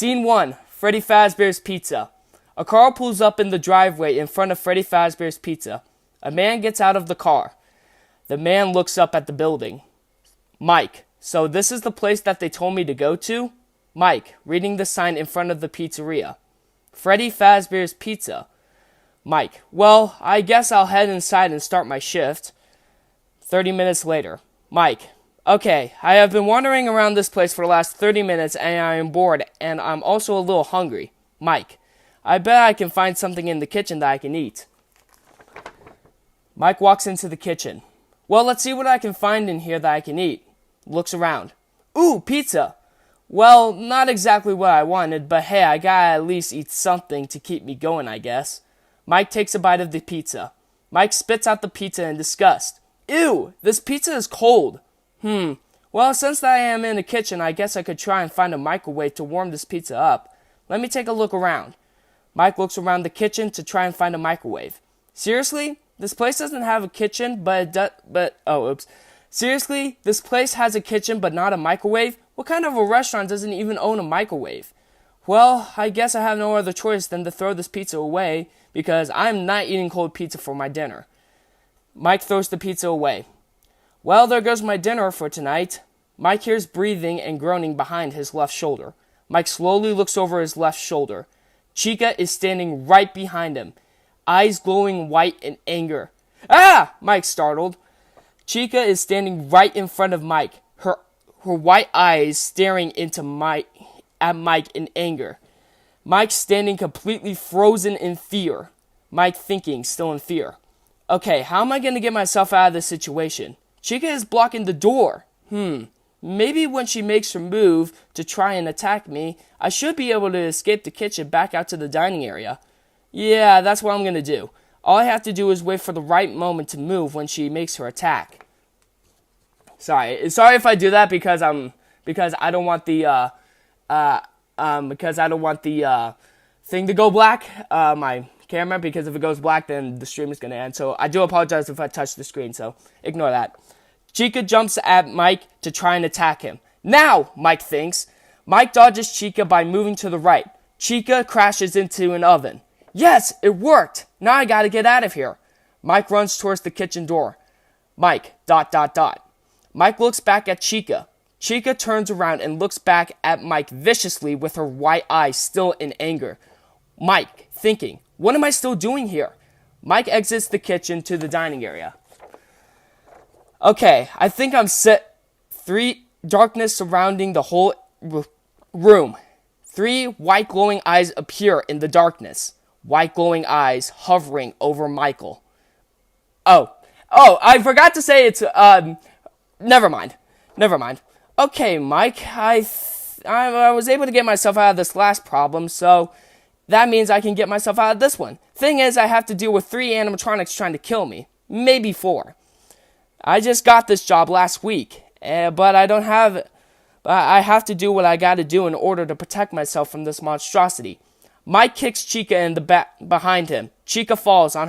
Scene 1. Freddy Fazbear's Pizza. A car pulls up in the driveway in front of Freddy Fazbear's Pizza. A man gets out of the car. The man looks up at the building. Mike, so this is the place that they told me to go to? Mike, reading the sign in front of the pizzeria. Freddy Fazbear's Pizza. Mike, well, I guess I'll head inside and start my shift. 30 minutes later. Mike, okay, I have been wandering around this place for the last 30 minutes and I am bored and I'm also a little hungry. Mike, I bet I can find something in the kitchen that I can eat. Mike walks into the kitchen. Well, let's see what I can find in here that I can eat. Looks around. Ooh, pizza. Well, not exactly what I wanted, but hey, I gotta at least eat something to keep me going, I guess. Mike takes a bite of the pizza. Mike spits out the pizza in disgust. Ew, this pizza is cold. Well, since I am in the kitchen, I guess I could try and find a microwave to warm this pizza up. Let me take a look around. Mike looks around the kitchen to try and find a microwave. Seriously? This place doesn't have a kitchen, Seriously? This place has a kitchen but not a microwave? What kind of a restaurant doesn't even own a microwave? Well, I guess I have no other choice than to throw this pizza away because I'm not eating cold pizza for my dinner. Mike throws the pizza away. Well, there goes my dinner for tonight. Mike hears breathing and groaning behind his left shoulder. Mike slowly looks over his left shoulder. Chica is standing right behind him, eyes glowing white in anger. Ah! Mike startled. Chica is standing right in front of Mike, her white eyes staring at Mike in anger. Mike standing completely frozen in fear. Mike thinking, still in fear. Okay, how am I going to get myself out of this situation? Chica is blocking the door. Maybe when she makes her move to try and attack me, I should be able to escape the kitchen back out to the dining area. Yeah, that's what I'm going to do. All I have to do is wait for the right moment to move when she makes her attack. Sorry if I do that because I don't want the thing to go black, my camera, because if it goes black then the stream is going to end. So I do apologize if I touch the screen, so ignore that. Chica jumps at Mike to try and attack him. Now, Mike thinks. Mike dodges Chica by moving to the right. Chica crashes into an oven. Yes, it worked. Now I gotta get out of here. Mike runs towards the kitchen door. Mike, ... Mike looks back at Chica. Chica turns around and looks back at Mike viciously with her white eyes still in anger. Mike, thinking, what am I still doing here? Mike exits the kitchen to the dining area. Okay, I think I'm set. 3 darkness surrounding the whole room. 3 white glowing eyes appear in the darkness. White glowing eyes hovering over Michael. Oh, I forgot to say it's, never mind. Okay, Mike, I was able to get myself out of this last problem, so that means I can get myself out of this one. Thing is, I have to deal with 3 animatronics trying to kill me. Maybe 4. I just got this job last week, but I have to do what I gotta do in order to protect myself from this monstrosity. Mike kicks Chica in the back behind him. Chica falls on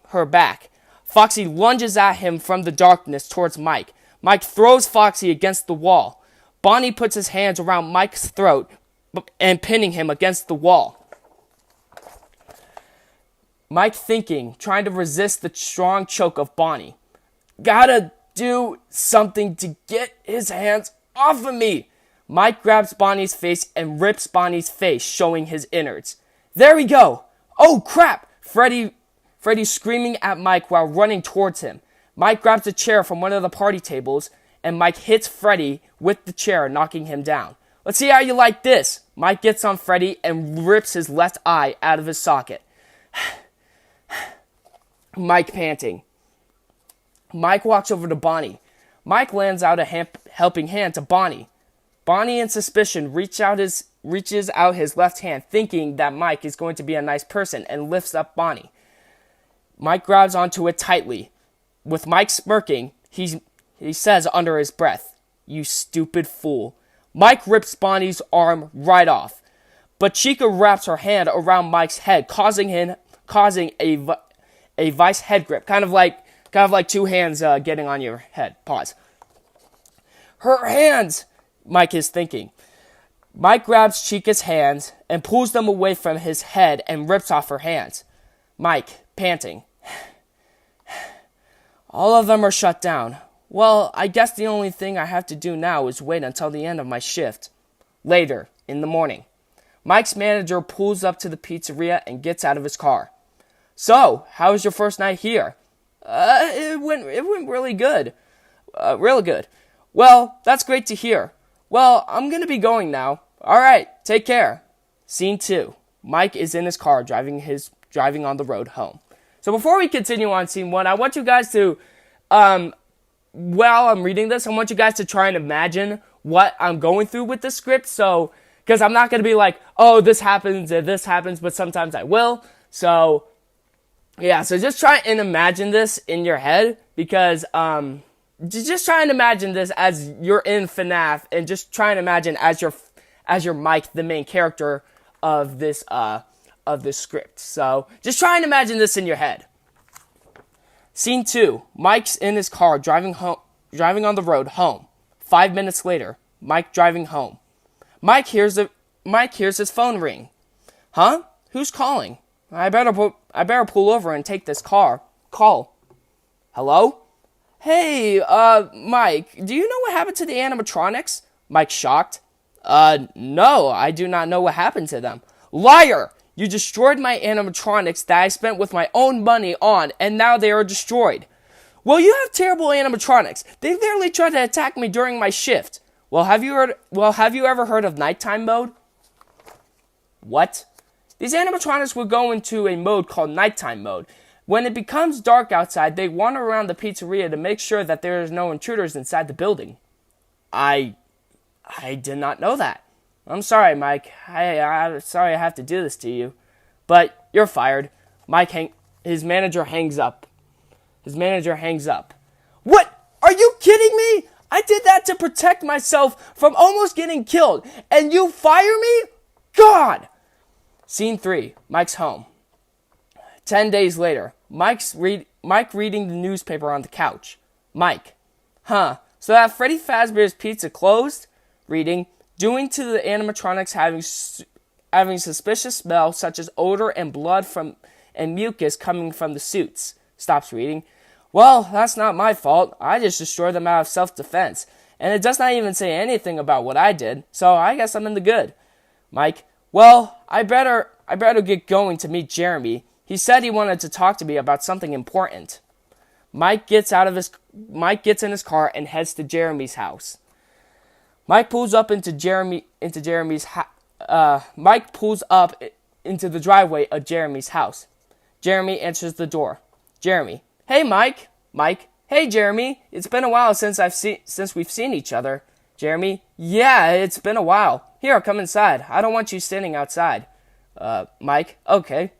her back. Foxy lunges at him from the darkness towards Mike. Mike throws Foxy against the wall. Bonnie puts his hands around Mike's throat and pinning him against the wall. Mike thinking, trying to resist the strong choke of Bonnie. Gotta do something to get his hands off of me. Mike grabs Bonnie's face and rips Bonnie's face, showing his innards. There we go. Oh crap! Freddy screaming at Mike while running towards him. Mike grabs a chair from one of the party tables, and Mike hits Freddy with the chair, knocking him down. Let's see how you like this. Mike gets on Freddy and rips his left eye out of his socket. Mike panting. Mike walks over to Bonnie. Mike lands out a helping hand to Bonnie. Bonnie, in suspicion, reaches out his left hand, thinking that Mike is going to be a nice person, and lifts up Bonnie. Mike grabs onto it tightly. With Mike smirking, he says under his breath, "You stupid fool." Mike rips Bonnie's arm right off. But Chica wraps her hand around Mike's head, causing a vice head grip, kind of like 2 hands getting on your head. Pause. Her hands, Mike is thinking. Mike grabs Chica's hands and pulls them away from his head and rips off her hands. Mike, panting. All of them are shut down. Well, I guess the only thing I have to do now is wait until the end of my shift. Later, in the morning, Mike's manager pulls up to the pizzeria and gets out of his car. So, how was your first night here? It went really good. Really good. Well, that's great to hear. Well, I'm gonna be going now. Alright, take care. Scene 2. Mike is in his car driving on the road home. So before we continue on scene 1, I want you guys to, while I'm reading this, I want you guys to try and imagine what I'm going through with the script. So, because I'm not going to be like, oh, this happens and this happens, but sometimes I will. So, yeah, so just try and imagine this in your head, because, just try and imagine this as you're in FNAF, and just try and imagine as your Mike, the main character of this script. So, just try and imagine this in your head. Scene 2. Mike's in his car driving on the road home. 5 minutes later, Mike driving home. Mike hears his phone ring. Huh? Who's calling? I better pull over and take this call. Hello? Hey, Mike, do you know what happened to the animatronics? Mike shocked. No, I do not know what happened to them. Liar! You destroyed my animatronics that I spent with my own money on, and now they are destroyed. Well, you have terrible animatronics. They literally tried to attack me during my shift. Well, have you ever heard of nighttime mode? What? These animatronics will go into a mode called nighttime mode. When it becomes dark outside, they wander around the pizzeria to make sure that there is no intruders inside the building. I did not know that. I'm sorry, Mike. I'm sorry I have to do this to you. But you're fired. His manager hangs up. What? Are you kidding me? I did that to protect myself from almost getting killed, and you fire me? God! Scene 3. Mike's home. 10 days later, Mike reading the newspaper on the couch. Mike. Huh, so that Freddy Fazbear's Pizza closed? Reading. Due to the animatronics having suspicious smell such as odor and blood and mucus coming from the suits. Stops reading. Well, that's not my fault. I just destroyed them out of self-defense. And it does not even say anything about what I did, so I guess I'm in the good. Mike. Well, I better get going to meet Jeremy. He said he wanted to talk to me about something important. Mike gets in his car and heads to Jeremy's house. Mike pulls up into the driveway of Jeremy's house. Jeremy answers the door. Jeremy. Hey, Mike. Mike. Hey, Jeremy. It's been a while since we've seen each other. Jeremy. Yeah, it's been a while. Here, come inside. I don't want you standing outside. Mike. Okay.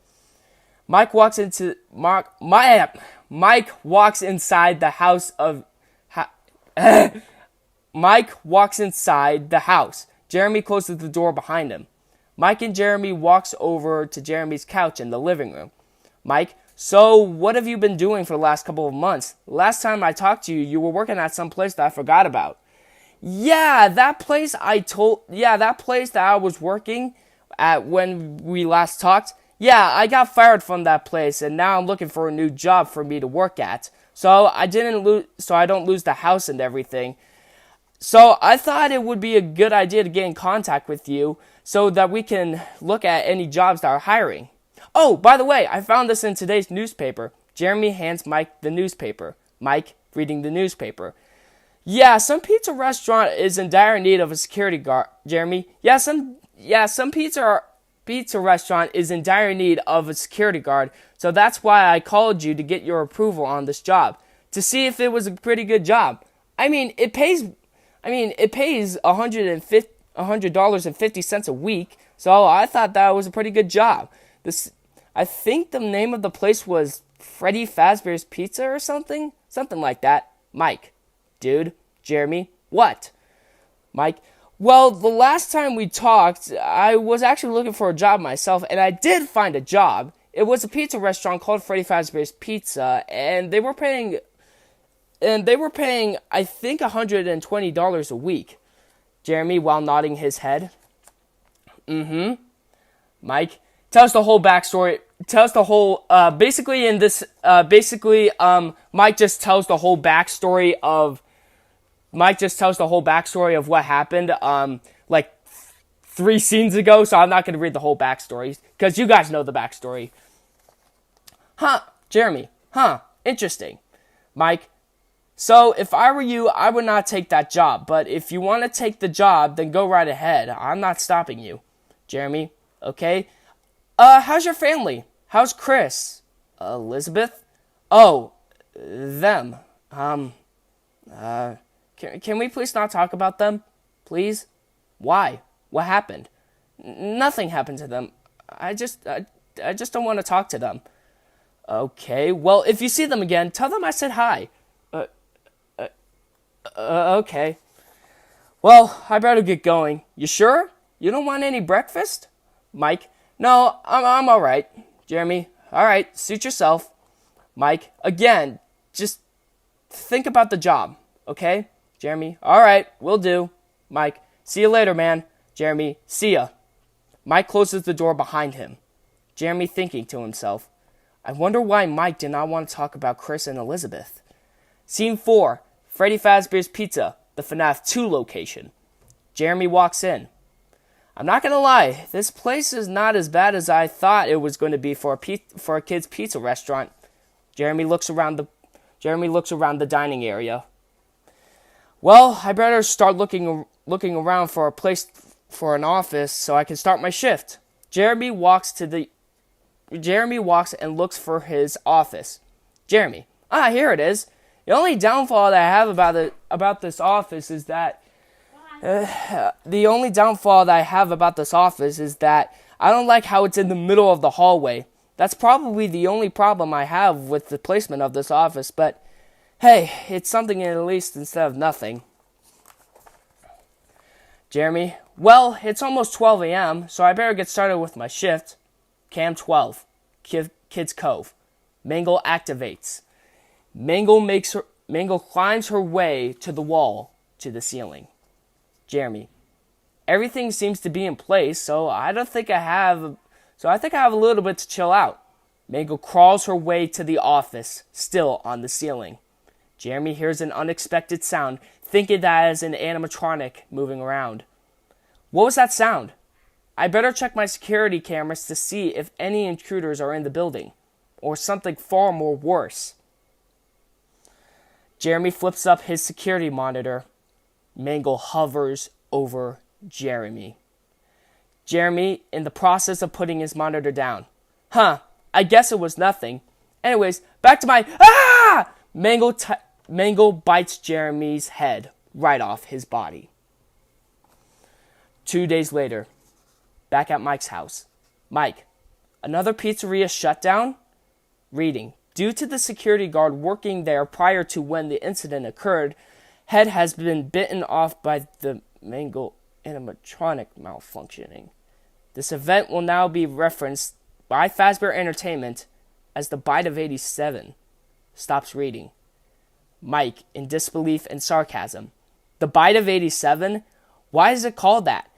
Mike walks inside the house. Mike walks inside the house. Jeremy closes the door behind him. Mike and Jeremy walks over to Jeremy's couch in the living room. Mike, so what have you been doing for the last couple of months? Last time I talked to you, you were working at some place that I forgot about. Yeah, that place that I was working at when we last talked. Yeah, I got fired from that place, and now I'm looking for a new job for me to work at. So I don't lose the house and everything. So I thought it would be a good idea to get in contact with you so that we can look at any jobs that are hiring. Oh, by the way, I found this in today's newspaper. Jeremy hands Mike the newspaper. Mike reading the newspaper. Yeah, some pizza restaurant is in dire need of a security guard. Jeremy. Some pizza restaurant is in dire need of a security guard. So that's why I called you to get your approval on this job, to see if it was a pretty good job. It pays $100.50 a week, so I thought that was a pretty good job. I think the name of the place was Freddy Fazbear's Pizza or something like that. Mike. Dude. Jeremy. What? Mike. Well, the last time we talked, I was actually looking for a job myself, and I did find a job. It was a pizza restaurant called Freddy Fazbear's Pizza, and they were paying, I think, $120 a week. Jeremy, while nodding his head. Mike, tell us the whole backstory. Tell us the whole, Mike just tells the whole backstory of what happened, like 3 scenes ago, so I'm not going to read the whole backstory, because you guys know the backstory. Huh, Jeremy, interesting. Mike, so if I were you, I would not take that job, but if you want to take the job, then go right ahead. I'm not stopping you. Jeremy, okay. How's your family? How's Chris? Elizabeth? Oh, them. Can we please not talk about them? Please? Why? What happened? Nothing happened to them. I just don't want to talk to them. Okay, well, if you see them again, tell them I said hi. Okay. Well, I better get going. You sure? You don't want any breakfast? Mike, no, I'm all right. Jeremy, all right, suit yourself. Mike, again, just think about the job, okay? Jeremy, all right, will do. Mike, see you later, man. Jeremy, see ya. Mike closes the door behind him. Jeremy thinking to himself, I wonder why Mike did not want to talk about Chris and Elizabeth. Scene 4, Freddy Fazbear's Pizza, the FNAF 2 location. Jeremy walks in. I'm not going to lie, this place is not as bad as I thought it was going to be for a kid's pizza restaurant. Jeremy looks around the dining area. Well, I better start looking around for a place for an office so I can start my shift. Jeremy walks and looks for his office. Jeremy, here it is. The only downfall that I have about this office is that I don't like how it's in the middle of the hallway. That's probably the only problem I have with the placement of this office, but hey, it's something at least instead of nothing. Jeremy, well, it's almost 12 a.m., so I better get started with my shift. Cam 12, Kids Cove. Mangle activates. Mangle climbs her way to the wall, to the ceiling. Jeremy, everything seems to be in place, so I think I have a little bit to chill out. Mangle crawls her way to the office, still on the ceiling. Jeremy hears an unexpected sound, thinking that is an animatronic moving around. What was that sound? I better check my security cameras to see if any intruders are in the building, or something far more worse. Jeremy flips up his security monitor. Mangle hovers over Jeremy. Jeremy, in the process of putting his monitor down. I guess it was nothing. Anyways, back to my... Mangle bites Jeremy's head right off his body. 2 days later, back at Mike's house. Mike, another pizzeria shut down? Reading. Due to the security guard working there prior to when the incident occurred, head has been bitten off by the Mangle animatronic malfunctioning. This event will now be referenced by Fazbear Entertainment as the Bite of 87. Stops reading. Mike, in disbelief and sarcasm. The Bite of 87? Why is it called that?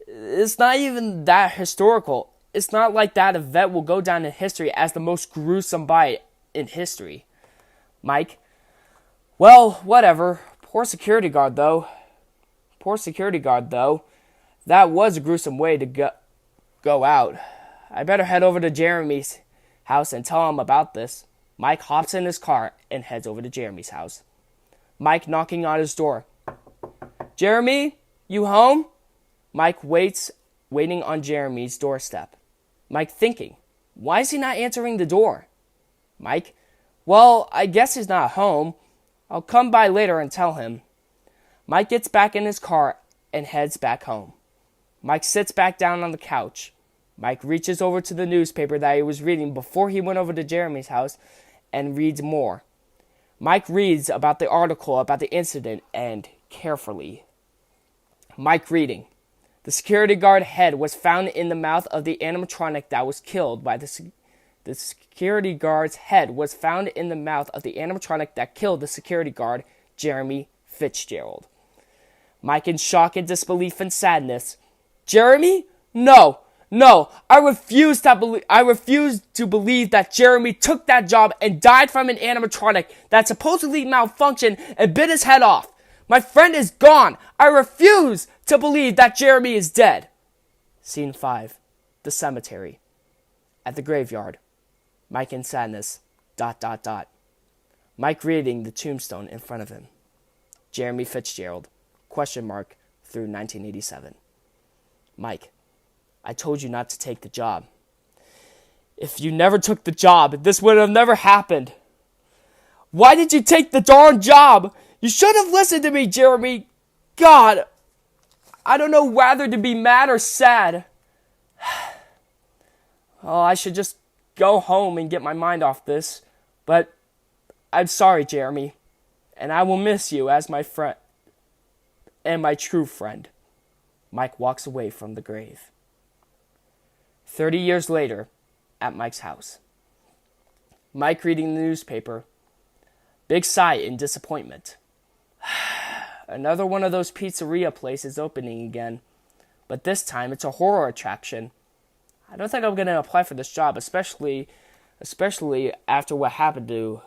It's not even that historical. It's not like that event will go down in history as the most gruesome bite in history. Mike, well, whatever. Poor security guard, though. That was a gruesome way to go out. I better head over to Jeremy's house and tell him about this. Mike hops in his car and heads over to Jeremy's house. Mike knocking on his door. Jeremy, you home? Mike waiting on Jeremy's doorstep. Mike thinking, why is he not answering the door? Mike, well, I guess he's not home. I'll come by later and tell him. Mike gets back in his car and heads back home. Mike sits back down on the couch. Mike reaches over to the newspaper that he was reading before he went over to Jeremy's house and reads more. Mike reads about the article about the incident and carefully. Mike reading. The security guard head was found in the mouth of the animatronic that was killed by the security guard's head was found in the mouth of the animatronic that killed the security guard, Jeremy Fitzgerald. Mike in shock and disbelief and sadness. Jeremy? No, I refuse to believe that Jeremy took that job and died from an animatronic that supposedly malfunctioned and bit his head off. My friend is gone. I refuse to believe that Jeremy is dead. Scene 5. The cemetery. At the graveyard. Mike in sadness. ... Mike reading the tombstone in front of him. Jeremy Fitzgerald. Through 1987. Mike. I told you not to take the job. If you never took the job, this would have never happened. Why did you take the darn job? You should have listened to me, Jeremy. God, I don't know whether to be mad or sad. Oh, I should just go home and get my mind off this. But I'm sorry, Jeremy. And I will miss you as my friend and my true friend. Mike walks away from the grave. 30 years later, at Mike's house. Mike reading the newspaper. Big sigh in disappointment. Another one of those pizzeria places opening again. But this time it's a horror attraction. I don't think I'm going to apply for this job, especially after what happened to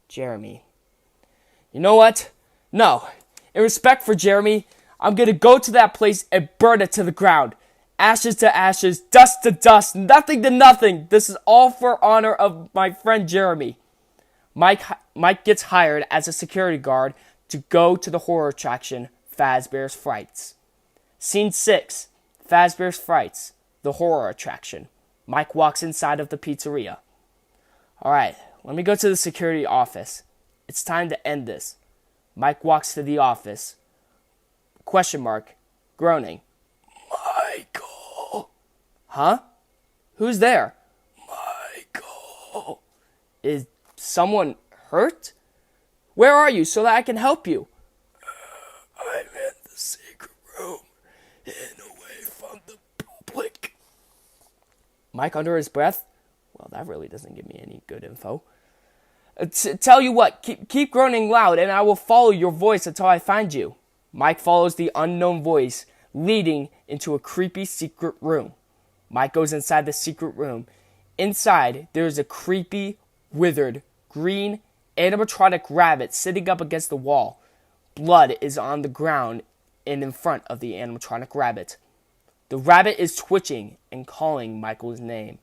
Jeremy. You know what? No. In respect for Jeremy, I'm going to go to that place and burn it to the ground. Ashes to ashes, dust to dust, nothing to nothing. This is all for honor of my friend Jeremy. Mike gets hired as a security guard to go to the horror attraction, Fazbear's Frights. Scene 6, Fazbear's Frights, the horror attraction. Mike walks inside of the pizzeria. Alright, let me go to the security office. It's time to end this. Mike walks to the office. Groaning. Michael. Huh? Who's there? Michael. Is someone hurt? Where are you so that I can help you? I'm in the secret room, hidden away from the public. Mike under his breath? Well, that really doesn't give me any good info. Tell you what, keep groaning loud and I will follow your voice until I find you. Mike follows the unknown voice, leading into a creepy secret room. Mike goes inside the secret room. Inside, there is a creepy, withered, green, animatronic rabbit sitting up against the wall. Blood is on the ground and in front of the animatronic rabbit. The rabbit is twitching and calling Michael's name.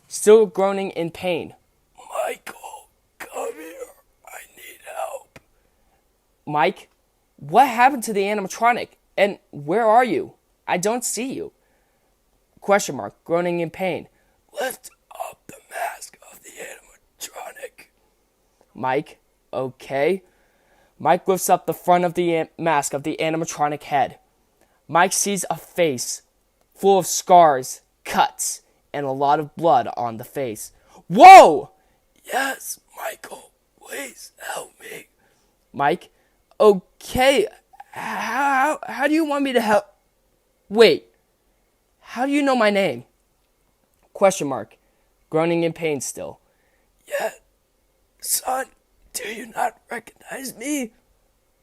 Still groaning in pain. Michael, come here. I need help. Mike, what happened to the animatronic? And where are you? I don't see you. Groaning in pain. Lift up the mask of the animatronic. Mike, okay. Mike lifts up the front of the mask of the animatronic head. Mike sees a face full of scars, cuts, and a lot of blood on the face. Whoa! Yes, Michael, please help me. Mike, okay, how do you want me to help? Wait, how do you know my name? Groaning in pain still. Yeah, son, do you not recognize me?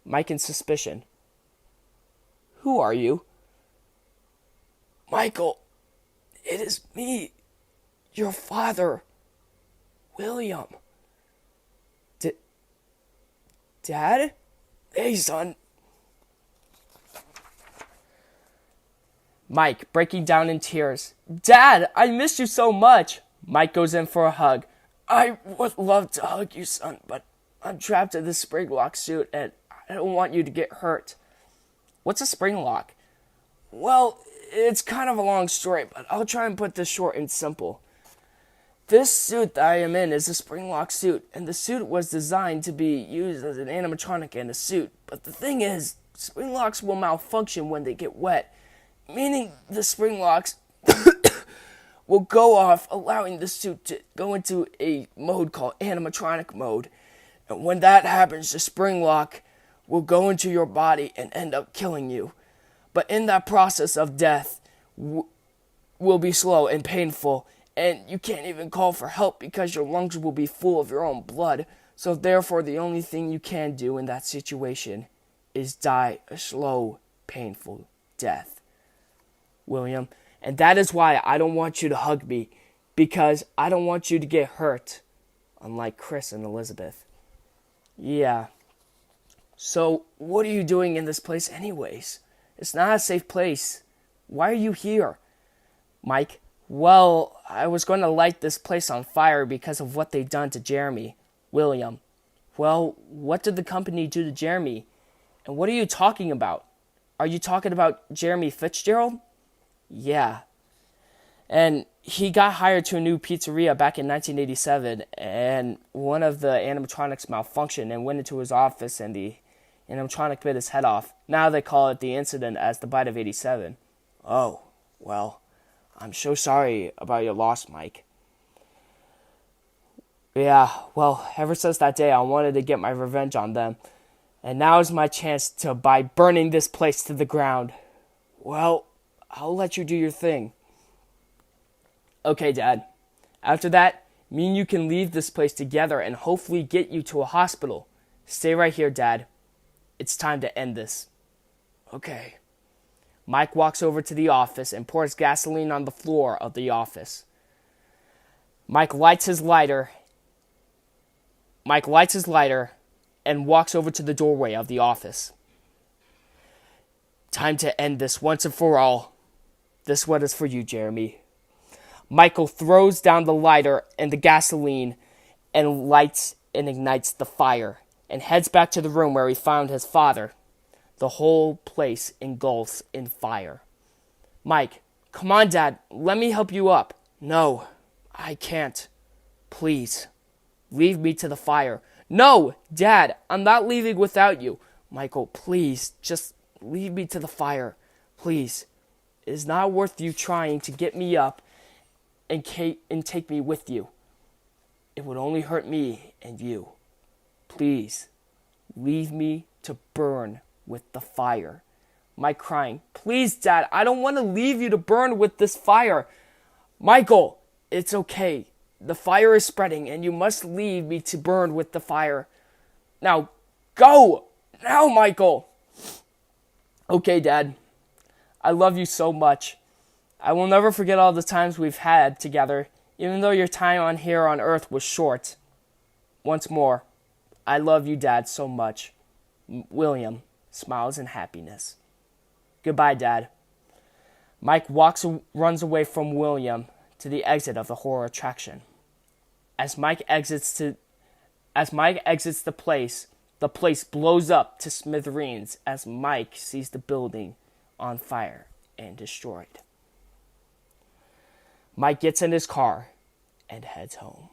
Mike in suspicion. Who are you? Michael, it is me, your father, William. Dad? Hey, son. Mike, breaking down in tears. Dad, I missed you so much. Mike goes in for a hug. I would love to hug you, son, but I'm trapped in this spring lock suit, and I don't want you to get hurt. What's a spring lock? Well, it's kind of a long story, but I'll try and put this short and simple. This suit that I am in is a spring lock suit, and the suit was designed to be used as an animatronic in a suit. But the thing is, spring locks will malfunction when they get wet, meaning the spring locks will go off, allowing the suit to go into a mode called animatronic mode. And when that happens, the spring lock will go into your body and end up killing you. But in that process of death will be slow and painful, and you can't even call for help because your lungs will be full of your own blood. So therefore, the only thing you can do in that situation is die a slow, painful death. William, and that is why I don't want you to hug me, because I don't want you to get hurt, unlike Chris and Elizabeth. Yeah. So, what are you doing in this place anyways? It's not a safe place. Why are you here? Mike, well, I was going to light this place on fire because of what they've done to Jeremy. William, well, what did the company do to Jeremy? And what are you talking about? Are you talking about Jeremy Fitzgerald? Yeah. And he got hired to a new pizzeria back in 1987, and one of the animatronics malfunctioned and went into his office, and the animatronic bit his head off. Now they call it the incident as the bite of 87. Oh, well, I'm so sorry about your loss, Mike. Yeah, well, ever since that day, I wanted to get my revenge on them. And now is my chance by burning this place to the ground. Well, I'll let you do your thing. Okay, Dad. After that, me and you can leave this place together and hopefully get you to a hospital. Stay right here, Dad. It's time to end this. Okay. Mike walks over to the office and pours gasoline on the floor of the office. Mike lights his lighter and walks over to the doorway of the office. Time to end this once and for all. This one is for you, Jeremy. Michael throws down the lighter and the gasoline and lights and ignites the fire and heads back to the room where he found his father. The whole place engulfs in fire. Mike, come on, Dad. Let me help you up. No, I can't. Please, leave me to the fire. No, Dad, I'm not leaving without you. Michael, please, just leave me to the fire. Please. It is not worth you trying to get me up and take me with you. It would only hurt me and you. Please, leave me to burn with the fire. Mike crying, please, Dad, I don't want to leave you to burn with this fire. Michael, it's okay. The fire is spreading and you must leave me to burn with the fire. Now, go! Now, Michael! Okay, Dad. I love you so much. I will never forget all the times we've had together, even though your time here on Earth was short. Once more, I love you, Dad, so much. William smiles in happiness. Goodbye, Dad. Mike runs away from William to the exit of the horror attraction. As Mike exits the place blows up to smithereens as Mike sees the building on fire and destroyed. Mike gets in his car and heads home.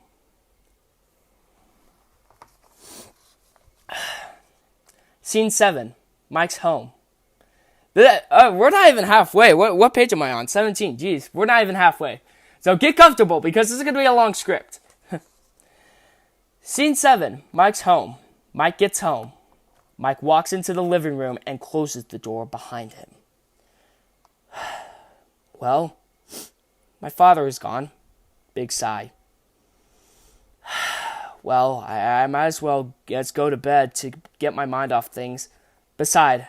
Scene 7. Mike's home. We're not even halfway. What page am I on? 17. Jeez, we're not even halfway. So get comfortable because this is going to be a long script. Scene 7. Mike's home. Mike gets home. Mike walks into the living room and closes the door behind him. Well, my father is gone. Big sigh. Well, I might as well go to bed to get my mind off things. Besides,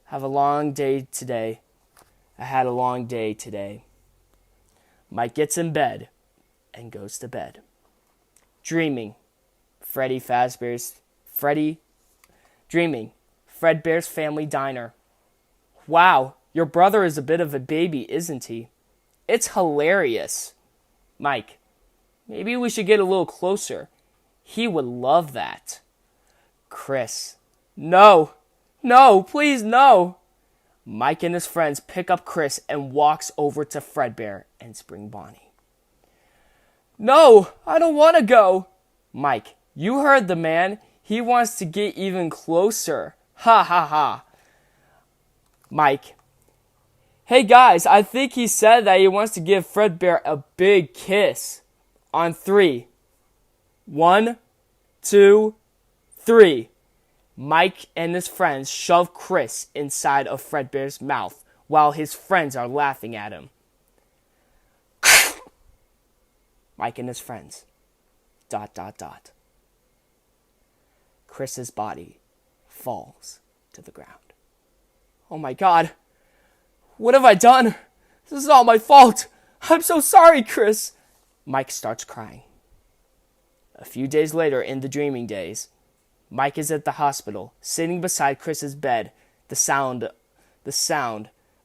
have a long day today. I had a long day today. Mike gets in bed and goes to bed. Dreaming. Dreaming. Fredbear's Family Diner. Wow, your brother is a bit of a baby, isn't he? It's hilarious. Mike, maybe we should get a little closer. He would love that. Chris, no, please no. Mike and his friends pick up Chris and walks over to Fredbear and Spring Bonnie. No, I don't want to go. Mike, you heard the man. He wants to get even closer. Ha ha ha. Mike, hey guys, I think he said that he wants to give Fredbear a big kiss. On 3. 1, 2, 3. Mike and his friends shove Chris inside of Fredbear's mouth while his friends are laughing at him. Mike and his friends. ... Chris's body falls to the ground. Oh my God. What have I done? This is all my fault. I'm so sorry, Chris. Mike starts crying. A few days later, in the dreaming days, Mike is at the hospital, sitting beside Chris's bed, the sound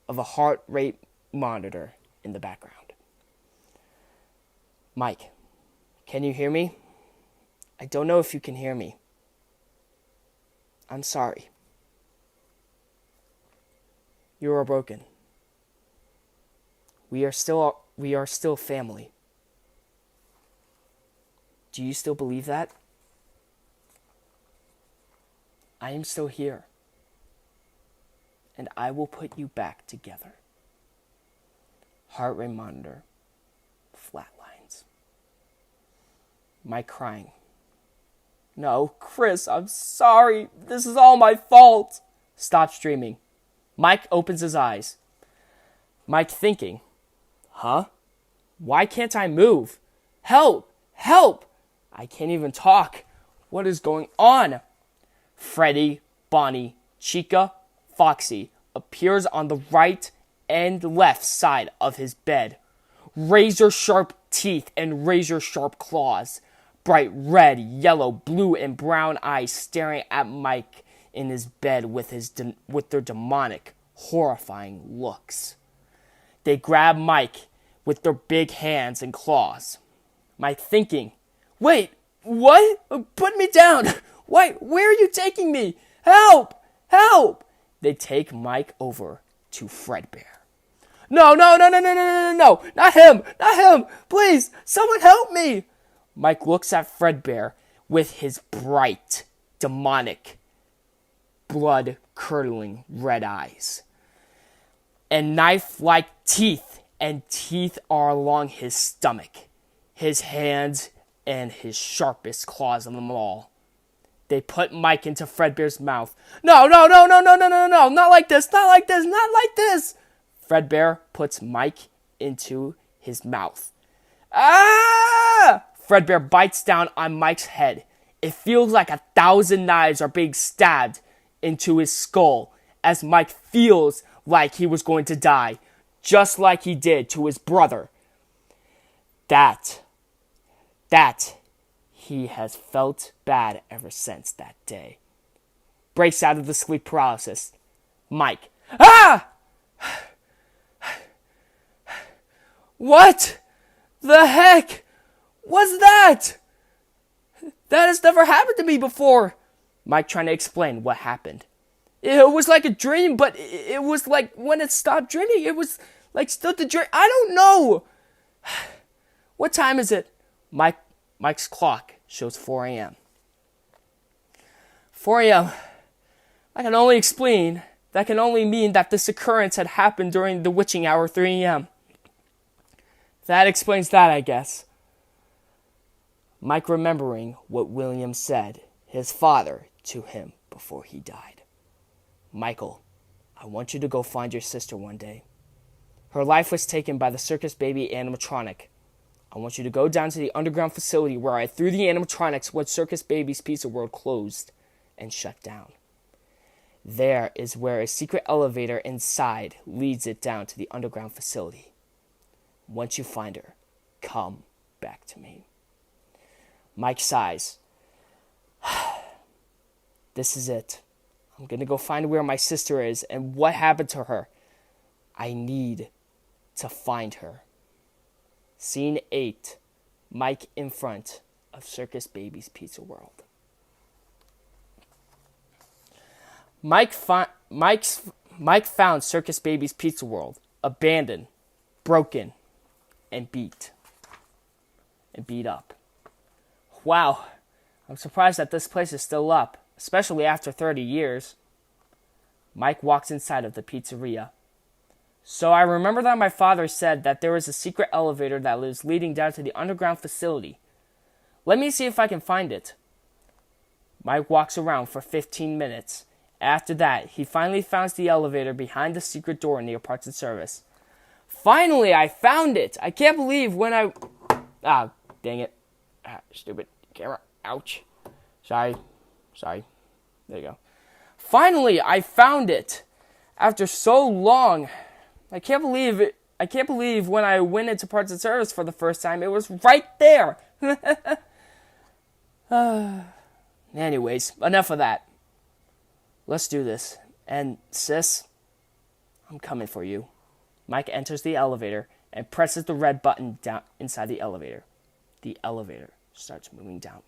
of a heart rate monitor in the background. Mike, can you hear me? I don't know if you can hear me. I'm sorry. You are broken. We are still family. Do you still believe that? I am still here. And I will put you back together. Heart rate monitor. Flatlines. Mike crying. No, Chris, I'm sorry. This is all my fault. Stop streaming. Mike opens his eyes. Mike thinking. Huh? Why can't I move? Help! Help! I can't even talk. What is going on? Freddy, Bonnie, Chica, Foxy appears on the right and left side of his bed. Razor-sharp teeth and razor-sharp claws. Bright red, yellow, blue, and brown eyes staring at Mike in his bed with their demonic, horrifying looks. They grab Mike with their big hands and claws. Mike thinking, wait, what? Put me down! Wait, where are you taking me? Help! Help! They take Mike over to Fredbear. No, not him! Not him! Please, someone help me! Mike looks at Fredbear with his bright, demonic, blood-curdling red eyes. And knife-like teeth, and teeth are along his stomach, his hands, and his sharpest claws of them all. They put Mike into Fredbear's mouth. No, not like this, not like this, not like this! Fredbear puts Mike into his mouth. Ah! Fredbear bites down on Mike's head. It feels like 1,000 knives are being stabbed into his skull as Mike feels like he was going to die, just like he did to his brother. That he has felt bad ever since that day. Breaks out of the sleep paralysis. Mike. Ah! What the heck was that? That has never happened to me before. Mike trying to explain what happened. It was like a dream, but it was like when it stopped dreaming, it was like still the dream. I don't know. What time is it? Mike's clock shows 4 a.m. 4 a.m. That can only mean that this occurrence had happened during the witching hour 3 a.m. That explains that, I guess. Mike remembering what William said, his father, to him before he died. Michael, I want you to go find your sister one day. Her life was taken by the circus baby animatronic. I want you to go down to the underground facility where I threw the animatronics when Circus Baby's Pizza World closed and shut down. There is where a secret elevator inside leads it down to the underground facility. Once you find her, come back to me. Mike sighs. This is it. I'm going to go find where my sister is and what happened to her. I need to find her. Scene 8. Mike in front of Circus Baby's Pizza World. Mike found Circus Baby's Pizza World abandoned, broken, and beat up. Wow, I'm surprised that this place is still up, especially after 30 years. Mike walks inside of the pizzeria. So I remember that my father said that there was a secret elevator that was leading down to the underground facility. Let me see if I can find it. Mike walks around for 15 minutes. After that, he finally finds the elevator behind the secret door near parts and service. Finally, I found it! I can't believe when I... Ah, dang it. Stupid camera. Ouch. Sorry. There you go. Finally, I found it! After so long... I can't believe it. I can't believe when I went into parts and service for the first time, it was right there. Anyways, enough of that. Let's do this. And sis, I'm coming for you. Mike enters the elevator and presses the red button down inside the elevator. The elevator starts moving downward.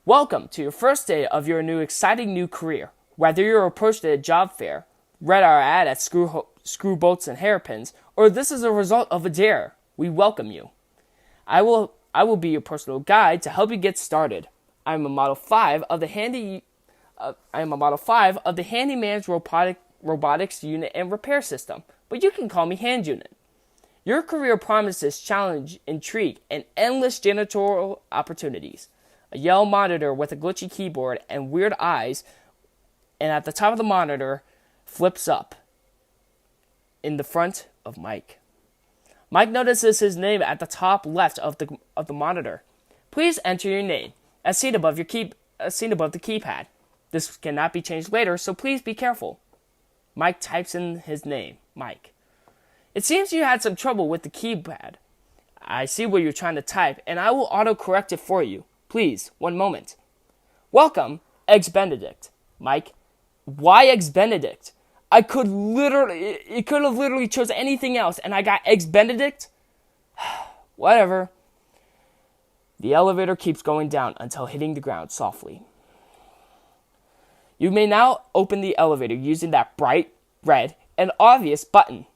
Welcome to your first day of your exciting new career. Whether you're approached at a job fair, read our ad at Screw Bolts and Hairpins, or this is a result of a dare, we welcome you. I will be your personal guide to help you get started. I am a Model 5 of the Handyman's robotics unit and repair system, but you can call me Hand Unit. Your career promises challenge, intrigue, and endless janitorial opportunities. A yellow monitor with a glitchy keyboard and weird eyes, and at the top of the monitor flips up in the front of Mike. Mike notices his name at the top left of the monitor. Please enter your name, as seen above the keypad. This cannot be changed later, so please be careful. Mike types in his name, Mike. It seems you had some trouble with the keypad. I see what you're trying to type, and I will auto-correct it for you. Please, one moment. Welcome, Eggs Benedict. Mike, why Eggs Benedict? It could have literally chose anything else, and I got Eggs Benedict? Whatever. The elevator keeps going down until hitting the ground softly. You may now open the elevator using that bright, red, and obvious button.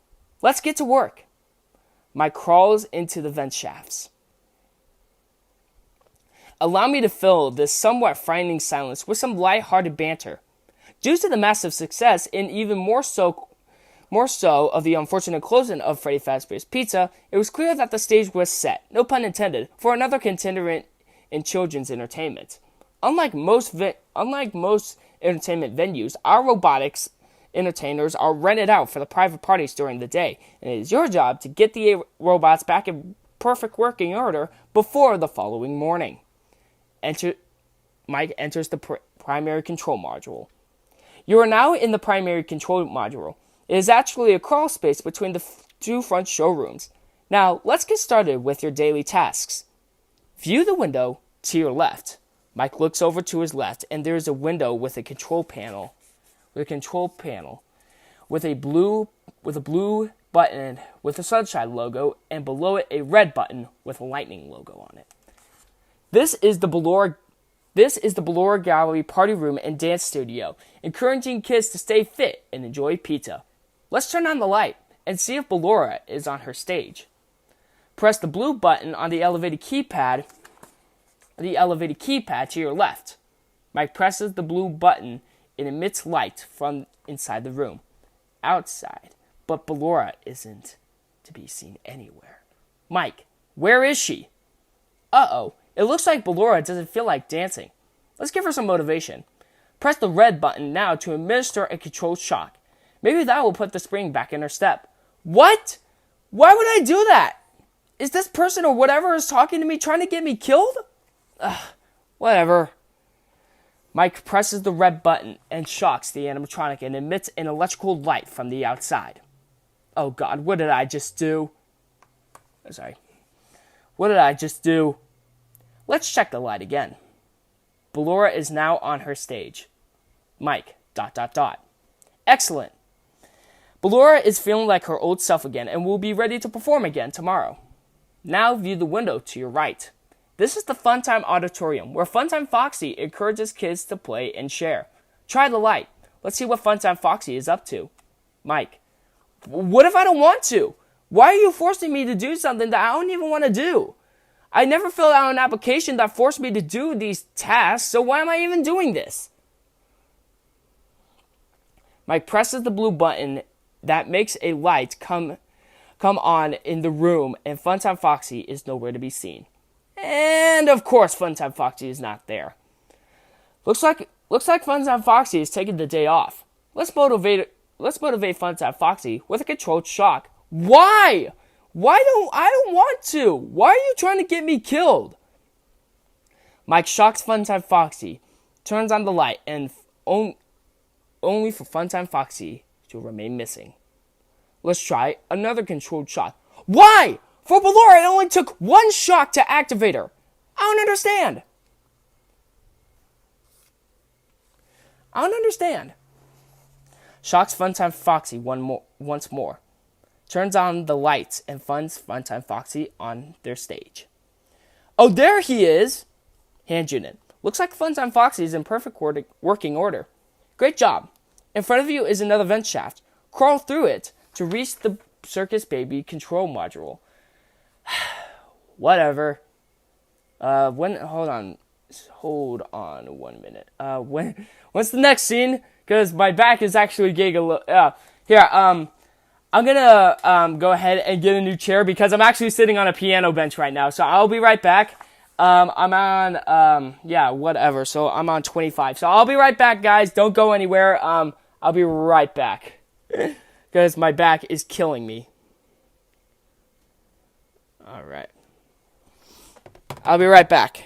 Let's get to work. Mike crawls into the vent shafts. Allow me to fill this somewhat frightening silence with some light-hearted banter. Due to the massive success and even more so of the unfortunate closing of Freddy Fazbear's Pizza, it was clear that the stage was set, no pun intended, for another contender in children's entertainment. Unlike most entertainment venues, our robotics entertainers are rented out for the private parties during the day, and it is your job to get the robots back in perfect working order before the following morning. Mike enters the primary control module. You are now in the primary control module. It is actually a crawl space between the two front showrooms. Now, let's get started with your daily tasks. View the window to your left. Mike looks over to his left, and there is a window with a control panel. With a blue button with a sunshine logo, and below it a red button with a lightning logo on it. This is the Ballora Gallery party room and dance studio, encouraging kids to stay fit and enjoy pizza. Let's turn on the light and see if Ballora is on her stage. Press the blue button on the elevated keypad to your left. Mike presses the blue button. It emits light from inside the room. Outside, but Ballora isn't to be seen anywhere. Mike, where is she? Uh-oh. It looks like Ballora doesn't feel like dancing. Let's give her some motivation. Press the red button now to administer a controlled shock. Maybe that will put the spring back in her step. What? Why would I do that? Is this person or whatever is talking to me trying to get me killed? Whatever. Mike presses the red button and shocks the animatronic and emits an electrical light from the outside. Oh God, what did I just do? What did I just do? Let's check the light again. Ballora is now on her stage. Mike, ... Excellent. Ballora is feeling like her old self again and will be ready to perform again tomorrow. Now view the window to your right. This is the Funtime Auditorium, where Funtime Foxy encourages kids to play and share. Try the light. Let's see what Funtime Foxy is up to. Mike, what if I don't want to? Why are you forcing me to do something that I don't even want to do? I never filled out an application that forced me to do these tasks, so why am I even doing this? Mike presses the blue button that makes a light come on in the room, and Funtime Foxy is nowhere to be seen. And of course, Funtime Foxy is not there. Looks like Funtime Foxy is taking the day off. Let's motivate Funtime Foxy with a controlled shock. Why? I don't want to. Why are you trying to get me killed? Mike shocks Funtime Foxy, turns on the light, and only for Funtime Foxy to remain missing. Let's try another controlled shock. Why? For Ballora, it only took one shock to activate her. I don't understand. Shocks Funtime Foxy once more. Turns on the lights and funds Funtime Foxy on their stage. Oh, there he is! Hand unit. Looks like Funtime Foxy is in perfect working order. Great job. In front of you is another vent shaft. Crawl through it to reach the Circus Baby control module. Whatever. Hold on 1 minute. What's the next scene? Because my back is actually getting a little, here, I'm gonna, go ahead and get a new chair because I'm actually sitting on a piano bench right now, so I'll be right back. I'm on, whatever, so I'm on 25, so I'll be right back, guys, don't go anywhere, I'll be right back, because my back is killing me. Alright. I'll be right back.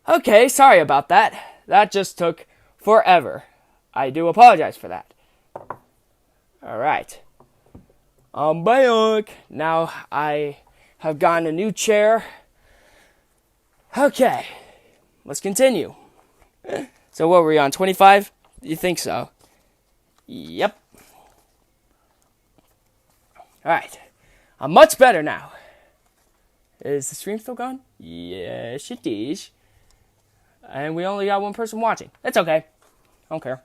Okay, sorry about that. That just took forever. I do apologize for that. Alright. I'm back. Now I have gotten a new chair. Okay. Let's continue. So what were we on, 25? You think so? Yep. Alright. I'm much better now. Is the stream still gone? Yes, it is. And we only got one person watching. It's okay. I don't care.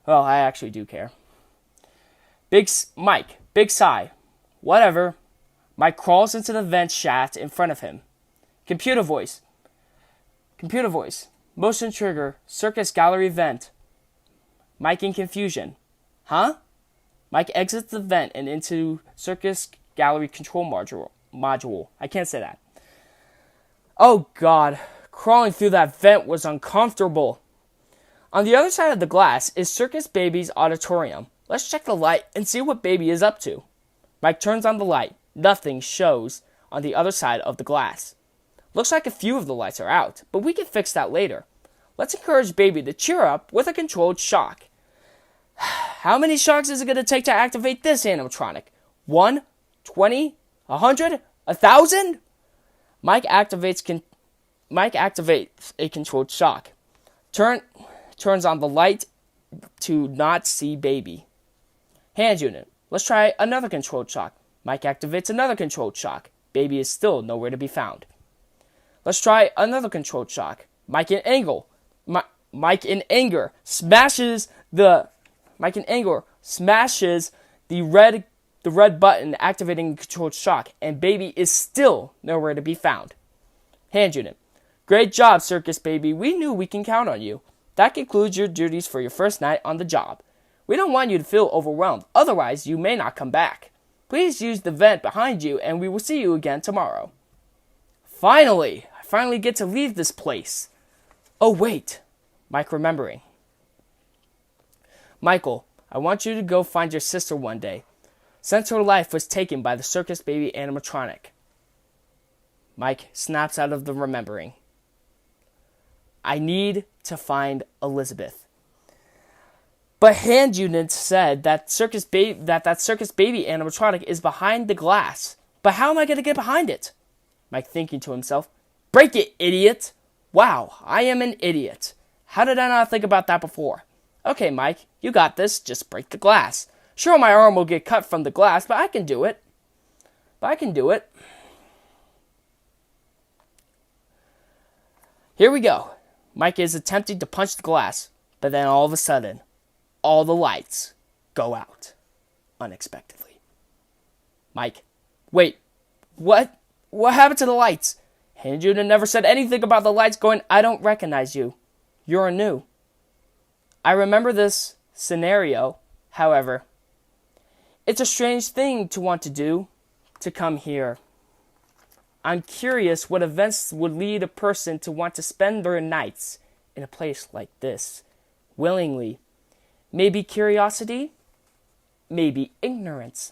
Well, I actually do care. Mike. Big sigh. Whatever. Mike crawls into the vent shaft in front of him. Computer voice. Motion trigger. Circus gallery vent. Mike in confusion. Huh? Mike exits the vent and into circus gallery control module. I can't say that. Oh, God. Crawling through that vent was uncomfortable. On the other side of the glass is Circus Baby's auditorium. Let's check the light and see what Baby is up to. Mike turns on the light. Nothing shows on the other side of the glass. Looks like a few of the lights are out, but we can fix that later. Let's encourage Baby to cheer up with a controlled shock. How many shocks is it going to take to activate this animatronic? 1, 20, 100, 1,000? Mike activates a controlled shock. Turns on the light to not see Baby. Hand unit. Let's try another controlled shock. Mike activates another controlled shock. Baby is still nowhere to be found. Let's try another controlled shock. Mike in anger smashes the red button activating controlled shock, and Baby is still nowhere to be found. Hand unit. Great job, Circus Baby. We knew we can count on you. That concludes your duties for your first night on the job. We don't want you to feel overwhelmed, otherwise you may not come back. Please use the vent behind you, and we will see you again tomorrow. Finally! I finally get to leave this place. Oh, wait. Mike remembering. Michael, I want you to go find your sister one day, since her life was taken by the Circus Baby animatronic. Mike snaps out of the remembering. I need to find Elizabeth. But Hand Unit said that Circus Baby animatronic is behind the glass. But how am I going to get behind it? Mike thinking to himself, Break it, idiot! Wow, I am an idiot. How did I not think about that before? Okay, Mike, you got this. Just break the glass. Sure, my arm will get cut from the glass, but I can do it. Here we go. Mike is attempting to punch the glass, but then all of a sudden, all the lights go out unexpectedly. Mike, wait, what? What happened to the lights? And Judah never said anything about the lights going, I don't recognize you. You're new. I remember this scenario, however. It's a strange thing to want to do, to come here. I'm curious what events would lead a person to want to spend their nights in a place like this, willingly. Maybe curiosity, maybe ignorance.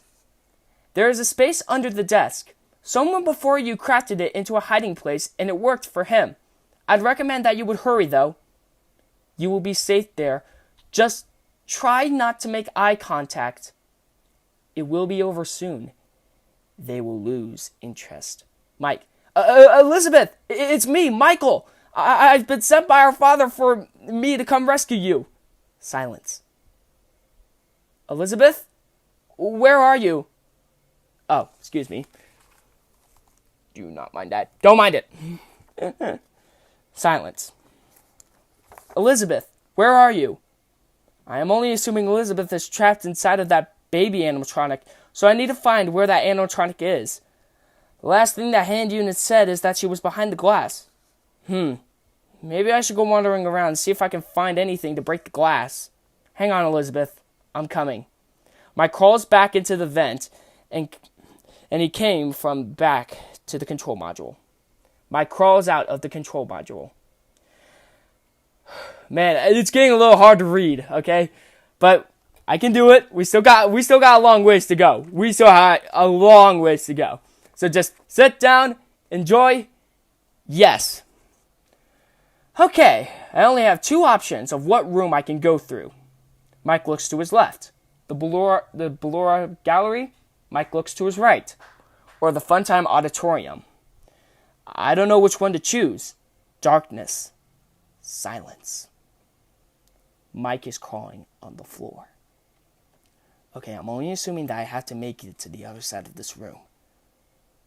There is a space under the desk. Someone before you crafted it into a hiding place, and it worked for him. I'd recommend that you would hurry, though. You will be safe there. Just try not to make eye contact. It will be over soon. They will lose interest. Mike. Elizabeth! It's me, Michael! I've been sent by our father for me to come rescue you. Silence. Elizabeth? Where are you? Oh, excuse me. Do not mind that. Don't mind it. Silence. Elizabeth, where are you? I am only assuming Elizabeth is trapped inside of that baby animatronic, so I need to find where that animatronic is. The last thing that hand unit said is that she was behind the glass. Maybe I should go wandering around and see if I can find anything to break the glass. Hang on, Elizabeth. I'm coming. Mike crawls back into the vent, and he came from back to the control module. Mike crawls out of the control module. Man, it's getting a little hard to read, okay? But I can do it. We still got a long ways to go. So just sit down, enjoy. Yes. Okay, I only have two options of what room I can go through. Mike looks to his left. The Ballora Gallery. Mike looks to his right. Or the Funtime Auditorium. I don't know which one to choose. Darkness. Silence. Mike is crawling on the floor. Okay, I'm only assuming that I have to make it to the other side of this room.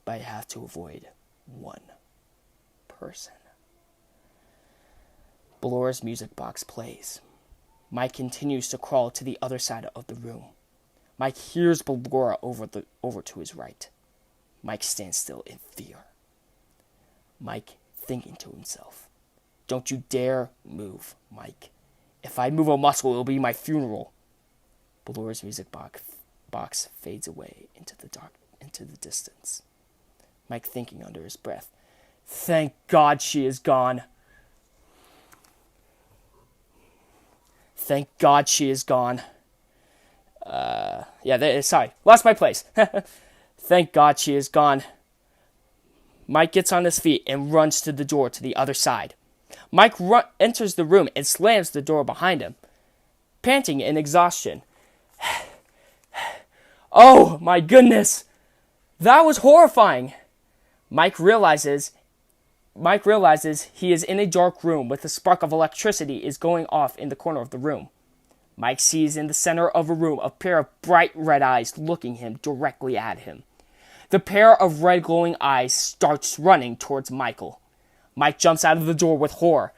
But I have to avoid one person. Ballora's music box plays. Mike continues to crawl to the other side of the room. Mike hears Ballora over to his right. Mike stands still in fear. Mike thinking to himself, don't you dare move, Mike. If I move a muscle, it'll be my funeral. Ballora's music box fades away into the distance. Mike thinking under his breath, thank God she is gone. Thank God she is gone. Sorry, lost my place. Thank God she is gone. Mike gets on his feet and runs to the door to the other side. Mike enters the room and slams the door behind him, panting in exhaustion. Oh, my goodness. That was horrifying. Mike realizes he is in a dark room with a spark of electricity is going off in the corner of the room. Mike sees in the center of a room a pair of bright red eyes looking him directly at him. The pair of red glowing eyes starts running towards Michael. Mike jumps out of the door with horror.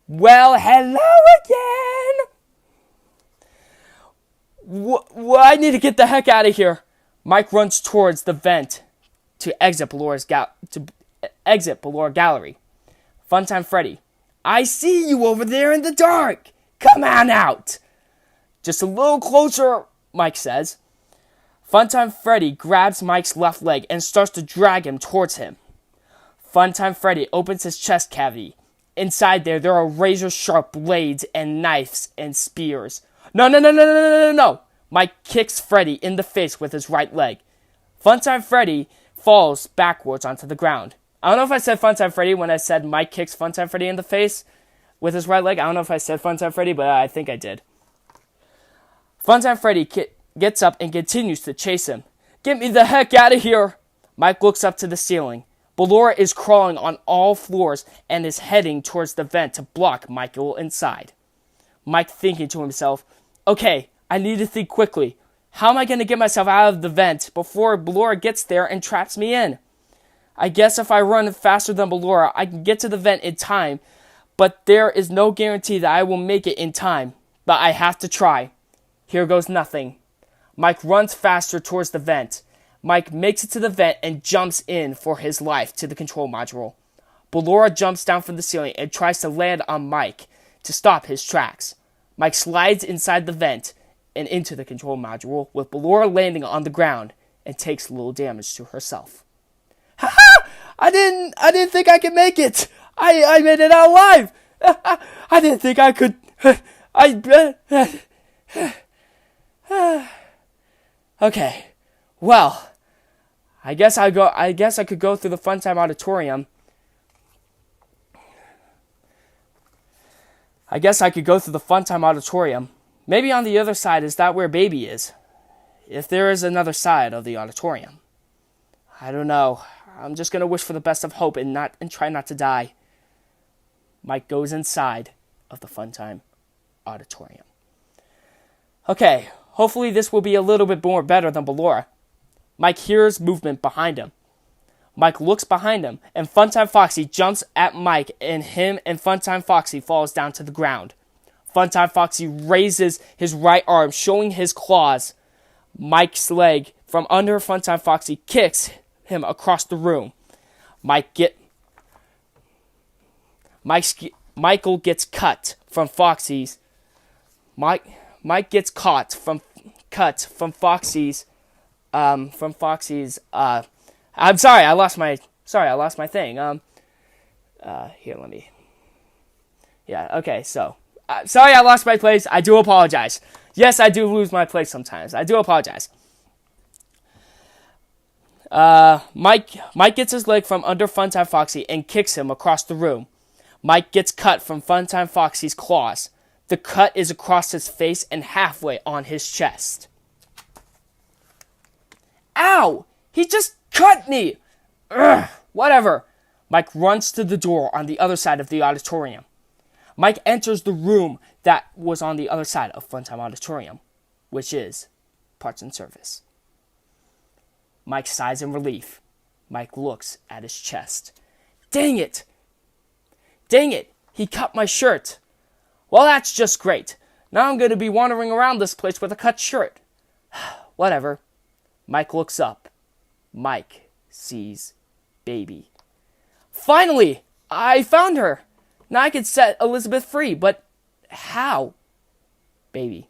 Well, hello again! I need to get the heck out of here. Mike runs towards the vent to exit Ballora Gallery. Funtime Freddy. I see you over there in the dark. Come on out. Just a little closer, Mike says. Funtime Freddy grabs Mike's left leg and starts to drag him towards him. Funtime Freddy opens his chest cavity. Inside there are razor-sharp blades and knives and spears. No. Mike kicks Freddy in the face with his right leg. Funtime Freddy falls backwards onto the ground. I don't know if I said Funtime Freddy when I said Mike kicks Funtime Freddy in the face with his right leg. I don't know if I said Funtime Freddy, but I think I did. Funtime Freddy gets up and continues to chase him. Get me the heck out of here! Mike looks up to the ceiling. Ballora is crawling on all floors and is heading towards the vent to block Michael inside. Mike thinking to himself, okay, I need to think quickly. How am I going to get myself out of the vent before Ballora gets there and traps me in? I guess if I run faster than Ballora, I can get to the vent in time, but there is no guarantee that I will make it in time. But I have to try. Here goes nothing. Mike runs faster towards the vent. Mike makes it to the vent and jumps in for his life to the control module. Ballora jumps down from the ceiling and tries to land on Mike to stop his tracks. Mike slides inside the vent and into the control module, with Ballora landing on the ground and takes little damage to herself. Ha! I didn't think I could make it. I made it out alive. I didn't think I could. Okay. Well, I guess I could go through the Funtime Auditorium. Maybe on the other side, is that where Baby is? If there is another side of the auditorium. I don't know. I'm just gonna wish for the best of hope and try not to die. Mike goes inside of the Funtime Auditorium. Okay, hopefully this will be a little bit more better than Ballora. Mike hears movement behind him. Mike looks behind him, and Funtime Foxy jumps at Mike, and him and Funtime Foxy falls down to the ground. Funtime Foxy raises his right arm, showing his claws. Mike's leg from under Funtime Foxy kicks him across the room. Michael gets cut from Foxy's. Mike gets cut from Foxy's. I'm sorry, I lost my thing. Here, let me. Yeah, okay, so. Sorry, I lost my place. I do apologize. Yes, I do lose my place sometimes. I do apologize. Mike gets his leg from under Funtime Foxy and kicks him across the room. Mike gets cut from Funtime Foxy's claws. The cut is across his face and halfway on his chest. Ow! He just cut me! Ugh, whatever. Mike runs to the door on the other side of the auditorium. Mike enters the room that was on the other side of Funtime Auditorium, which is Parts and Service. Mike sighs in relief. Mike looks at his chest. Dang it! He cut my shirt. Well, that's just great. Now I'm going to be wandering around this place with a cut shirt. Whatever. Mike looks up. Mike sees Baby. Finally! I found her! Now I can set Elizabeth free, but how? Baby.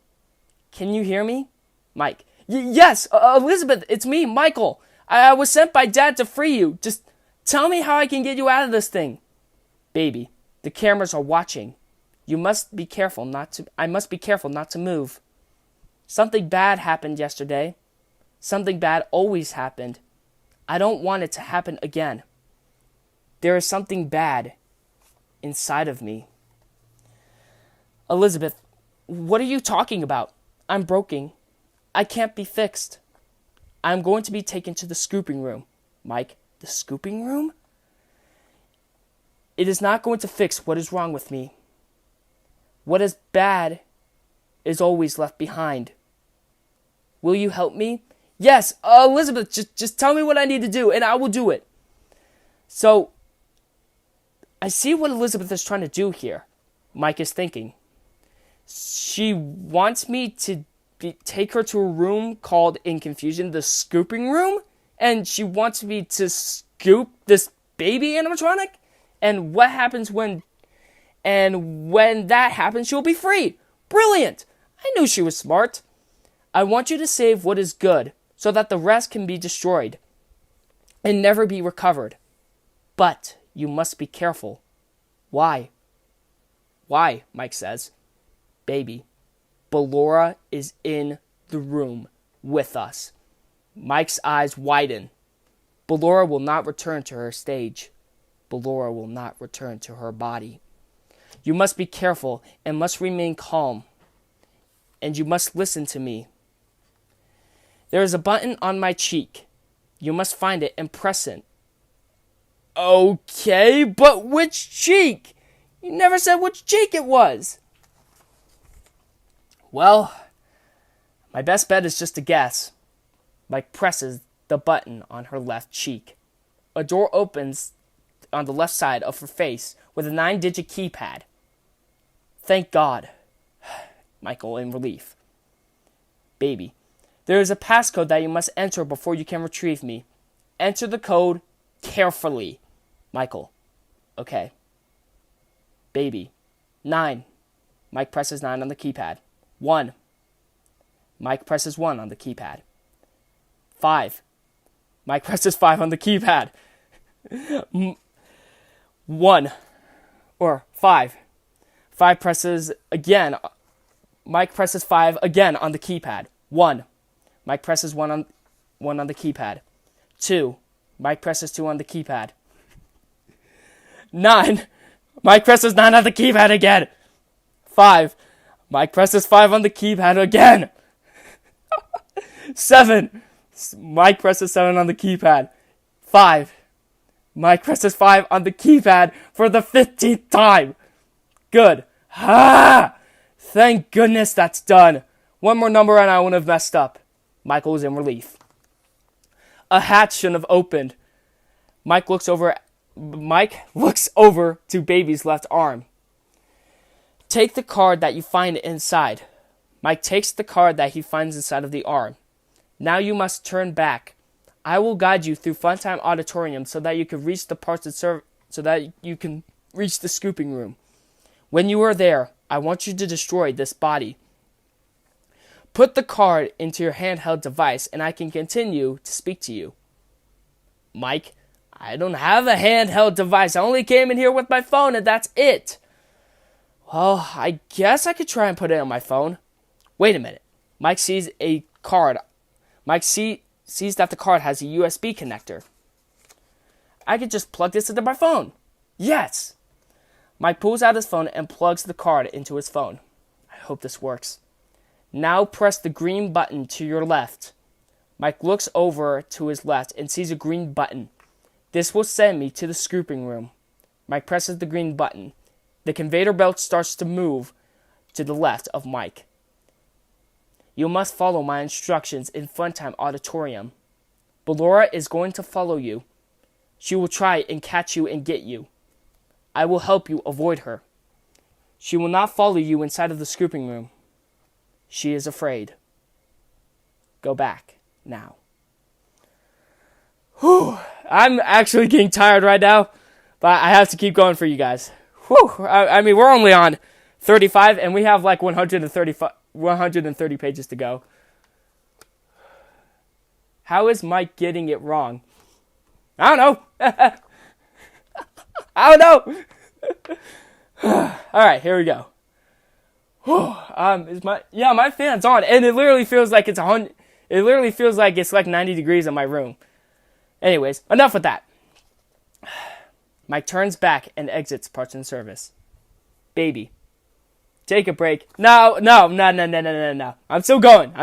Can you hear me? Mike. Yes, Elizabeth, it's me, Michael. I was sent by Dad to free you. Just tell me how I can get you out of this thing. Baby. The cameras are watching. I must be careful not to move. Something bad happened yesterday. Something bad always happened. I don't want it to happen again. There is something bad inside of me. Elizabeth, what are you talking about? I'm broken. I can't be fixed. I'm going to be taken to the scooping room. Mike, the scooping room? It is not going to fix what is wrong with me. What is bad is always left behind. Will you help me? Yes, Elizabeth, just tell me what I need to do, and I will do it. So, I see what Elizabeth is trying to do here, Mike is thinking. She wants me to take her to a room called, in confusion, the scooping room, and she wants me to scoop this baby animatronic, and what happens when that happens, she'll be free. Brilliant! I knew she was smart. I want you to save what is good, so that the rest can be destroyed and never be recovered. But you must be careful. Why? Why, Mike says. Baby, Ballora is in the room with us. Mike's eyes widen. Ballora will not return to her stage. Ballora will not return to her body. You must be careful and must remain calm. And you must listen to me. There is a button on my cheek. You must find it and press it. Okay, but which cheek? You never said which cheek it was. Well, my best bet is just to guess. Mike presses the button on her left cheek. A door opens on the left side of her face with a 9-digit keypad. Thank God. Michael in relief. Baby, there is a passcode that you must enter before you can retrieve me. Enter the code carefully. Michael. Okay. Baby. 9. Mike presses 9 on the keypad. 1. Mike presses 1 on the keypad. 5. Mike presses 5 on the keypad. 1. Or 5. 5 presses again. Mike presses 5 again on the keypad. 1. Mike presses 1 on the keypad. 2. Mike presses 2 on the keypad. 9. Mike presses 9 on the keypad again. 5. Mike presses 5 on the keypad again. 7. Mike presses 7 on the keypad. 5. Mike presses 5 on the keypad for the 15th time. Good. Ah! Thank goodness that's done. One more number and I wouldn't have messed up. Michael is in relief. A hatch shouldn't have opened. Mike looks over to Baby's left arm. Take the card that you find inside. Mike takes the card that he finds inside of the arm. Now you must turn back. I will guide you through Funtime Auditorium so that you can reach the scooping room. When you are there, I want you to destroy this body. Put the card into your handheld device and I can continue to speak to you. Mike, I don't have a handheld device. I only came in here with my phone and that's it. Well, I guess I could try and put it on my phone. Wait a minute. Mike sees a card. Mike sees that the card has a USB connector. I could just plug this into my phone. Yes. Mike pulls out his phone and plugs the card into his phone. I hope this works. Now press the green button to your left. Mike looks over to his left and sees a green button. This will send me to the scooping room. Mike presses the green button. The conveyor belt starts to move to the left of Mike. You must follow my instructions in Funtime Auditorium. Ballora is going to follow you. She will try and catch you and get you. I will help you avoid her. She will not follow you inside of the scooping room. She is afraid. Go back now. Whew. I'm actually getting tired right now, but I have to keep going for you guys. Whew. I mean, we're only on 35, and we have like 130 pages to go. How is Mike getting it wrong? I don't know. I don't know. All right, here we go. My fan's on, and it literally feels like it's 100. It literally feels like it's like 90 degrees in my room. Anyways, enough with that. Mike turns back and exits parts and service. Baby, take a break. No. I'm still going.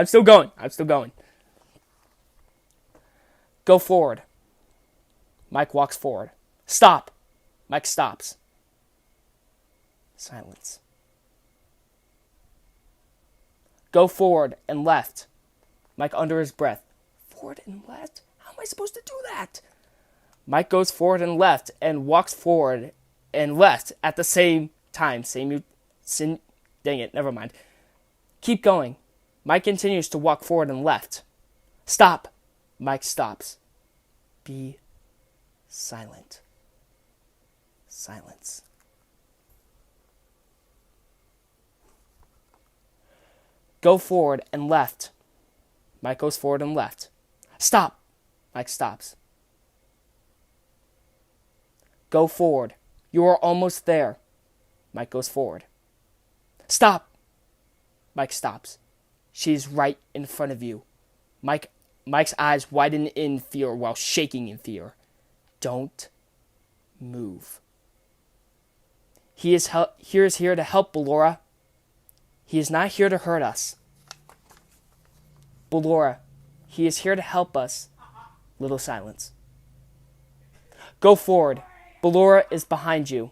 Go forward. Mike walks forward. Stop. Mike stops. Silence. Go forward and left. Mike under his breath. Forward and left? How am I supposed to do that? Mike goes forward and left and walks forward and left at the same time. Dang it, never mind. Keep going. Mike continues to walk forward and left. Stop. Mike stops. Be silent. Silence. Go forward and left. Mike goes forward and left. Stop. Mike stops. Go forward. You are almost there. Mike goes forward. Stop. Mike stops. She's right in front of you. Mike's eyes widen in fear while shaking in fear. Don't move. He is here to help, Ballora. He is not here to hurt us. Ballora, he is here to help us. Little silence. Go forward. Ballora is behind you.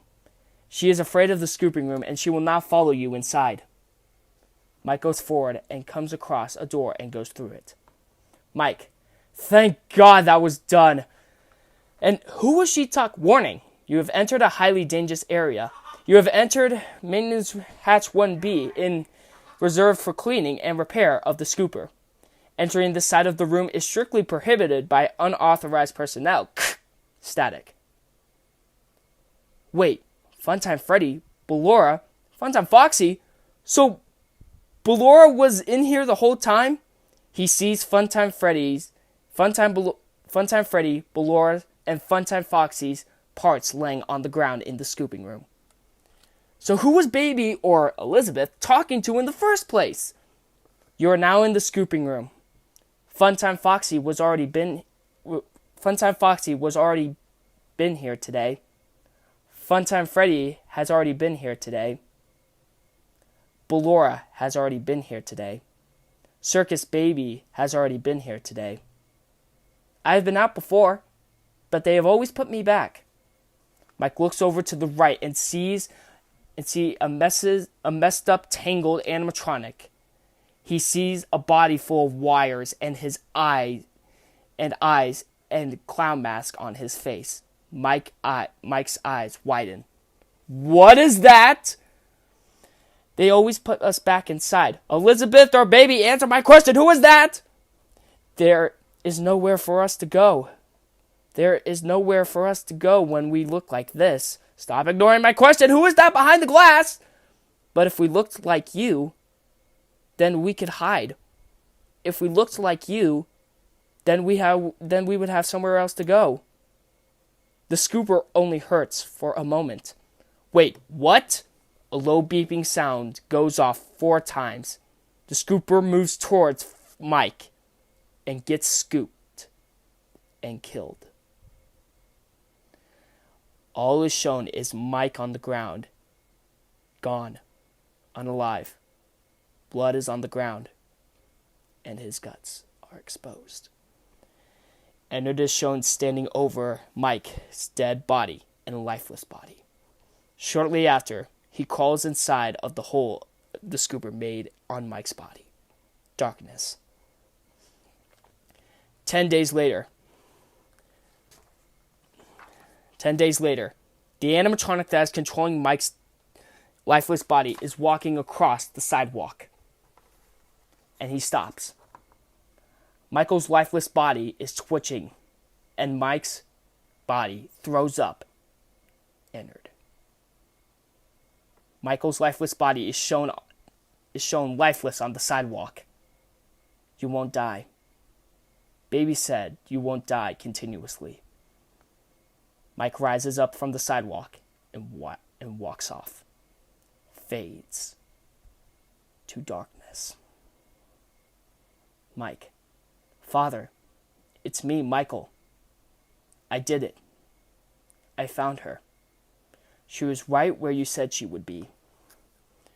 She is afraid of the scooping room, and she will not follow you inside. Mike goes forward and comes across a door and goes through it. Mike, thank God that was done. And who was she warning? You have entered a highly dangerous area. You have entered maintenance hatch 1B in reserved for cleaning and repair of the scooper. Entering this side of the room is strictly prohibited by unauthorized personnel. Static. Wait, Funtime Freddy, Ballora, Funtime Foxy? So, Ballora was in here the whole time? He sees Funtime Freddy, Ballora, and Funtime Foxy's parts laying on the ground in the scooping room. So who was Baby, or Elizabeth, talking to in the first place? You are now in the scooping room. Funtime Foxy was already been here today. Funtime Freddy has already been here today. Ballora has already been here today. Circus Baby has already been here today. I have been out before, but they have always put me back. Mike looks over to the right and see a messed up, tangled animatronic. He sees a body full of wires and his eyes and clown mask on his face. Mike's eyes widen. What is that? They always put us back inside. Elizabeth or Baby, answer my question. Who is that? There is nowhere for us to go. There is nowhere for us to go when we look like this. Stop ignoring my question. Who is that behind the glass? But if we looked like you, then we could hide. If we looked like you, then we would have somewhere else to go. The scooper only hurts for a moment. Wait, what? A low beeping sound goes off 4 times. The scooper moves towards Mike and gets scooped and killed. All is shown is Mike on the ground. Gone. Unalive. Blood is on the ground. And his guts are exposed. And it is shown standing over Mike's dead body and lifeless body. Shortly after, he crawls inside of the hole the scooper made on Mike's body. Darkness. 10 days later, the animatronic that is controlling Mike's lifeless body is walking across the sidewalk. And he stops. Michael's lifeless body is twitching, and Mike's body throws up. Entered. Michael's lifeless body is shown lifeless on the sidewalk. You won't die. Baby said you won't die continuously. Mike rises up from the sidewalk and walks off. Fades to darkness. Mike. Father, it's me, Michael. I did it. I found her. She was right where you said she would be.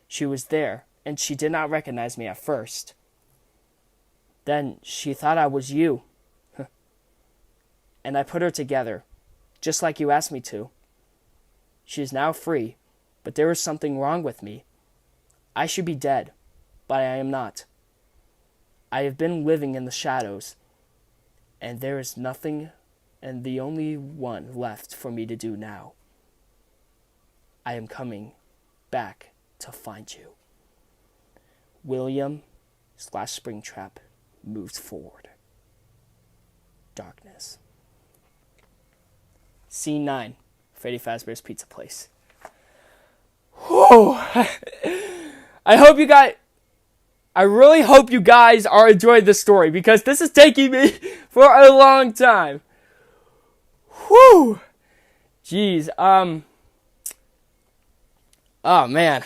She was there, and she did not recognize me at first. Then she thought I was you. And I put her together, just like you asked me to. She is now free, but there is something wrong with me. I should be dead, but I am not. I have been living in the shadows, and there is nothing and the only one left for me to do now. I am coming back to find you. William/Springtrap moves forward. Darkness. Scene 9. Freddy Fazbear's Pizza Place. Whew. I really hope you guys are enjoying this story, because this is taking me for a long time. Whew. Jeez. Oh, man.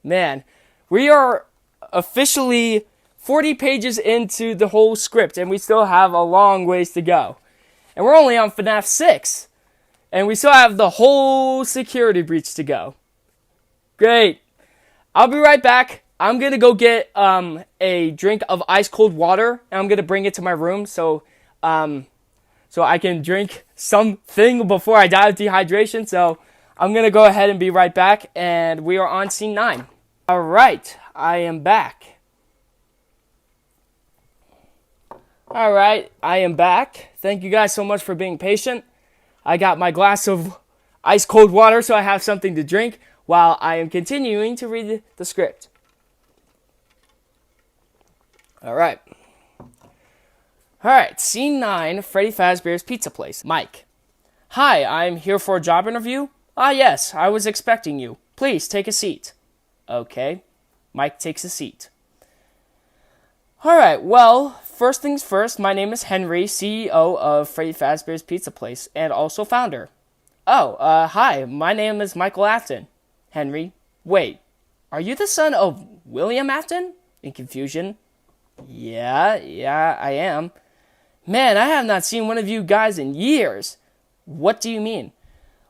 Man. We are officially 40 pages into the whole script, and we still have a long ways to go. And we're only on FNAF 6. And we still have the whole security breach to go. Great. I'll be right back. I'm going to go get a drink of ice cold water, and I'm going to bring it to my room so so I can drink something before I die of dehydration. So I'm going to go ahead and be right back, and we are on scene 9. All right, I am back. All right, I am back. Thank you guys so much for being patient. I got my glass of ice cold water so I have something to drink while I am continuing to read the script. All right. Scene 9, Freddy Fazbear's Pizza Place. Mike. Hi, I'm here for a job interview. Ah, yes, I was expecting you. Please, take a seat. Okay. Mike takes a seat. Alright, well, first things first, my name is Henry, CEO of Freddy Fazbear's Pizza Place, and also founder. Hi, my name is Michael Afton. Henry, wait, are you the son of William Afton? In confusion. Yeah, I am. Man, I have not seen one of you guys in years. What do you mean?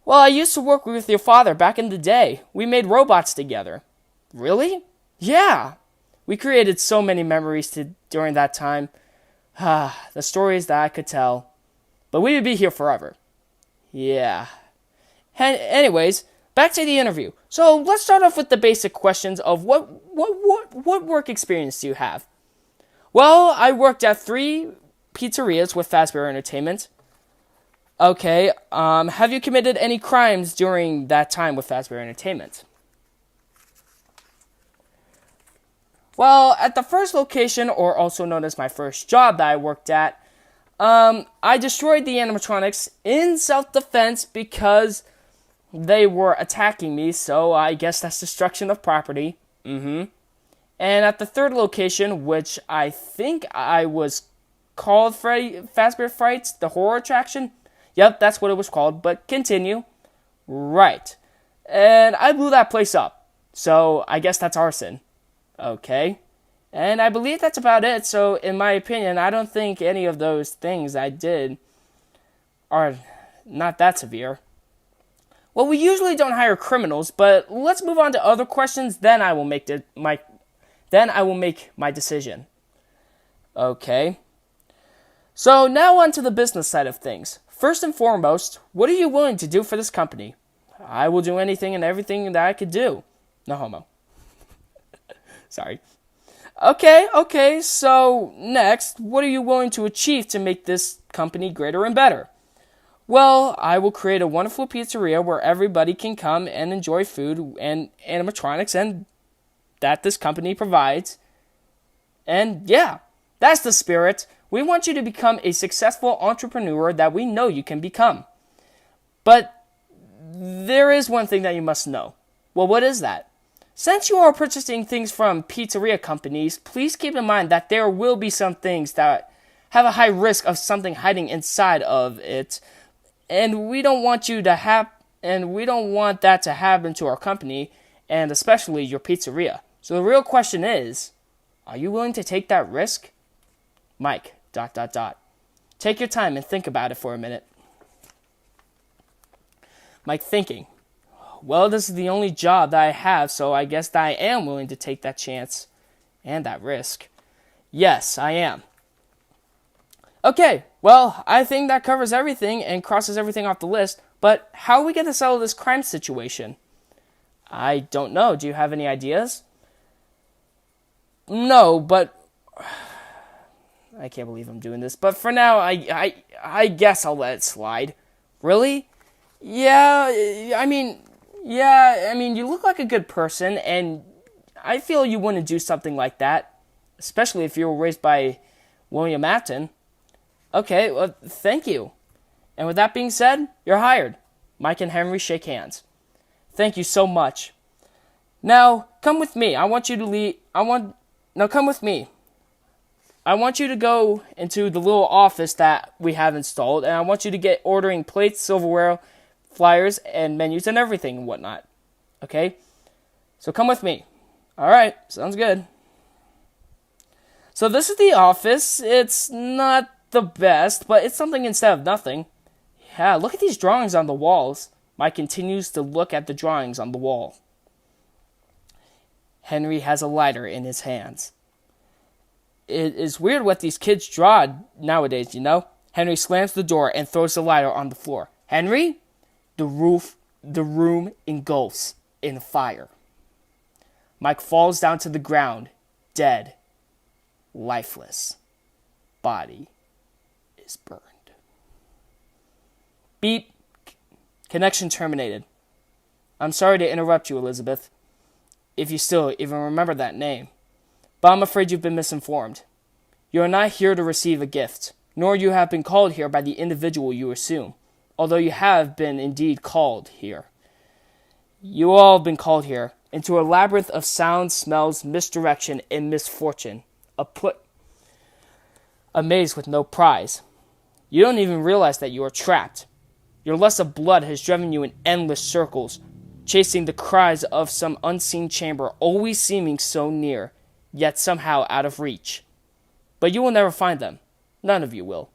Well, I used to work with your father back in the day. We made robots together. Really? Yeah. We created so many memories during that time. The stories that I could tell. But we would be here forever. Yeah. Anyways, back to the interview. So let's start off with the basic questions of what work experience do you have? Well, I worked at 3 pizzerias with Fazbear Entertainment. Okay, have you committed any crimes during that time with Fazbear Entertainment? Well, at the first location, or also known as my first job that I worked at, I destroyed the animatronics in self-defense because they were attacking me, so I guess that's destruction of property. And at the third location, which I think I was called Freddy Fazbear Frights, the horror attraction. Yep, that's what it was called, but continue. Right. And I blew that place up, so I guess that's arson. Okay. And I believe that's about it, so in my opinion, I don't think any of those things I did are not that severe. Well, we usually don't hire criminals, but let's move on to other questions, then I will make my decision. Okay. So now on to the business side of things. First and foremost, what are you willing to do for this company? I will do anything and everything that I could do. No homo. Sorry. Okay, so next, what are you willing to achieve to make this company greater and better? Well, I will create a wonderful pizzeria where everybody can come and enjoy food and animatronics and that this company provides. And yeah, that's the spirit. We want you to become a successful entrepreneur that we know you can become. But there is one thing that you must know. Well, what is that? Since you are purchasing things from pizzeria companies, please keep in mind that there will be some things that have a high risk of something hiding inside of it, and we don't want that to happen to our company, and especially your pizzeria. So the real question is, are you willing to take that risk? Mike, ... Take your time and think about it for a minute. Mike thinking. Well, this is the only job that I have, so I guess that I am willing to take that chance and that risk. Yes, I am. Okay, well, I think that covers everything and crosses everything off the list, but how are we going to settle this crime situation? I don't know. Do you have any ideas? No, but I can't believe I'm doing this. But for now, I guess I'll let it slide. Really? Yeah, I mean, you look like a good person, and I feel you wouldn't do something like that, especially if you were raised by William Afton. Okay, well, thank you. And with that being said, you're hired. Mike and Henry shake hands. Thank you so much. Now, come with me. I want you to leave. Now, come with me. I want you to go into the little office that we have installed, and I want you to get ordering plates, silverware, flyers, and menus, and everything and whatnot. Okay? So come with me. Alright, sounds good. So this is the office. It's not the best, but it's something instead of nothing. Yeah, look at these drawings on the walls. Mike continues to look at the drawings on the wall. Henry has a lighter in his hands. It is weird what these kids draw nowadays, you know? Henry slams the door and throws the lighter on the floor. Henry? The room engulfs in fire. Mike falls down to the ground, dead, lifeless. Body is burned. Beep. Connection terminated. I'm sorry to interrupt you, Elizabeth, if you still even remember that name. But I'm afraid you've been misinformed. You are not here to receive a gift, nor you have been called here by the individual you assume, although you have been indeed called here. You all have been called here, into a labyrinth of sounds, smells, misdirection, and misfortune, a maze with no prize. You don't even realize that you are trapped. Your lust of blood has driven you in endless circles, chasing the cries of some unseen chamber, always seeming so near, yet somehow out of reach. But you will never find them. None of you will.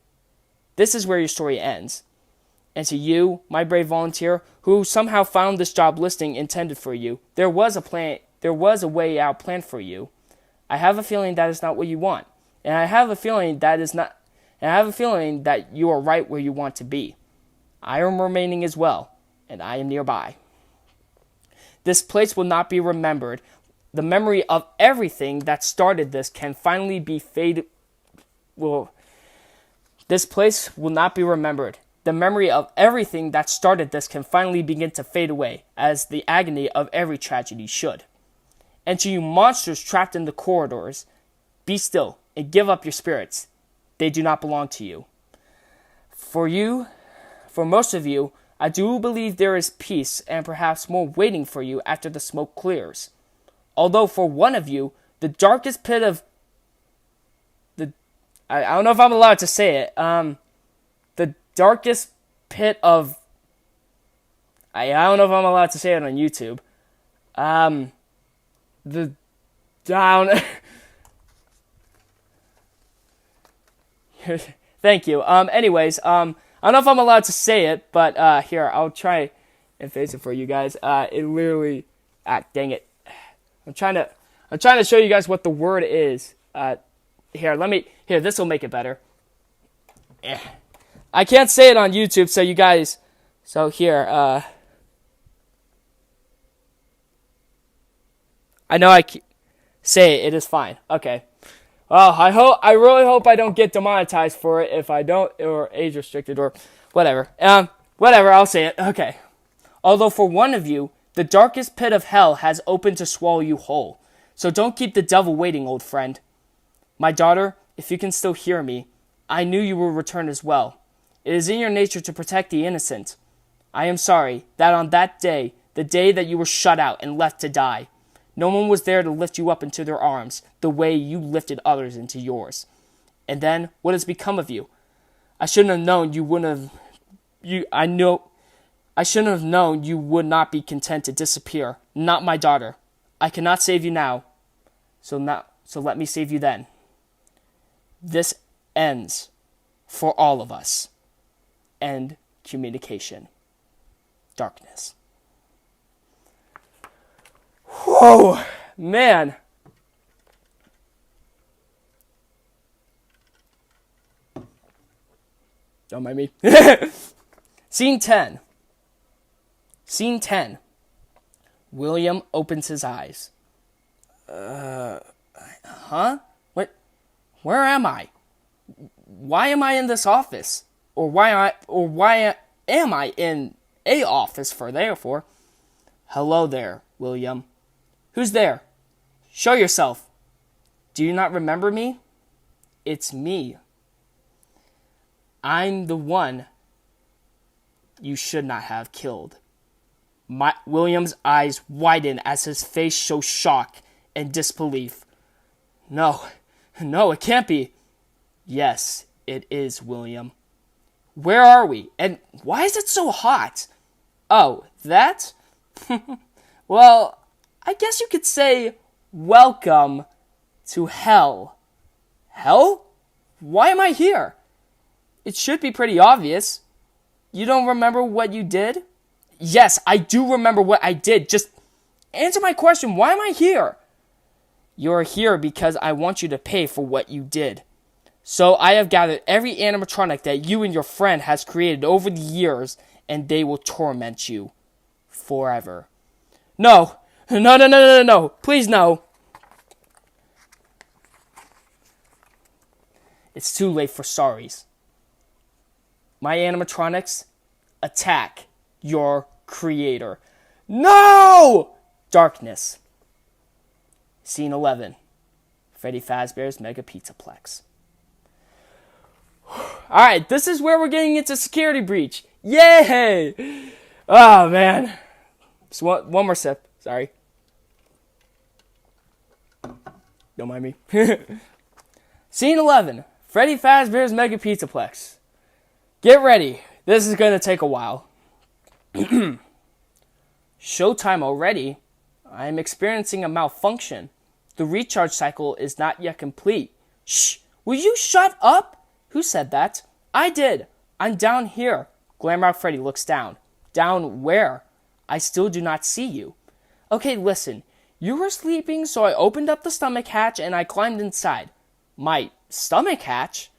This is where your story ends. And to you, my brave volunteer, who somehow found this job listing intended for you, there was a way out planned for you. I have a feeling that is not what you want. And I have a feeling that you are right where you want to be. I am remaining as well, and I am nearby. This place will not be remembered. The memory of everything that started this can finally be faded. This place will not be remembered. The memory of everything that started this can finally begin to fade away, as the agony of every tragedy should. And to you monsters trapped in the corridors, be still and give up your spirits. They do not belong to you. For most of you, I do believe there is peace and perhaps more waiting for you after the smoke clears. Although for one of you, the darkest pit of I don't know if I'm allowed to say it. The darkest pit of I don't know if I'm allowed to say it on YouTube. The down. Thank you. Anyways, I don't know if I'm allowed to say it, but here I'll try and face it for you guys. It literally, dang it. I'm trying to show you guys what the word is. Here, this will make it better. I can't say it on YouTube, so here, I know say it is fine. Okay. Well, I really hope I don't get demonetized for it if I don't, or age restricted, or whatever. Whatever, I'll say it. Okay. Although for one of you, the darkest pit of hell has opened to swallow you whole. So don't keep the devil waiting, old friend. My daughter, if you can still hear me, I knew you would return as well. It is in your nature to protect the innocent. I am sorry that on that day, the day that you were shut out and left to die, no one was there to lift you up into their arms the way you lifted others into yours. And then, what has become of you? I shouldn't have known you wouldn't have... I shouldn't have known you would not be content to disappear. Not my daughter. I cannot save you now. So let me save you then. This ends for all of us. End communication. Darkness. Whoa, man. Don't mind me. Scene 10. Scene 10. William opens his eyes. Huh? What? Where am I? Why am I in this office? Or why am I in a office therefore? Hello there, William. Who's there? Show yourself. Do you not remember me? It's me. I'm the one you should not have killed. William's eyes widen as his face shows shock and disbelief. No, it can't be. Yes, it is, William. Where are we? And why is it so hot? Oh, that? Well, I guess you could say, welcome to hell. Hell? Why am I here? It should be pretty obvious. You don't remember what you did? Yes, I do remember what I did. Just answer my question. Why am I here? You're here because I want you to pay for what you did. So I have gathered every animatronic that you and your friend has created over the years, and they will torment you forever. No. No. Please, no. It's too late for sorries. My animatronics attack your creator. No! Darkness. Scene 11. Freddy Fazbear's Mega Pizzaplex. Alright, this is where we're getting into security breach. Yay! Oh, man. Just one more sip. Sorry. Don't mind me. Scene 11. Freddy Fazbear's Mega Pizzaplex. Get ready. This is going to take a while. Showtime already? I am experiencing a malfunction. The recharge cycle is not yet complete. Shh! Will you shut up? Who said that? I did. I'm down here. Glamrock Freddy looks down. Down where? I still do not see you. Okay, listen. You were sleeping, so I opened up the stomach hatch and I climbed inside. My stomach hatch?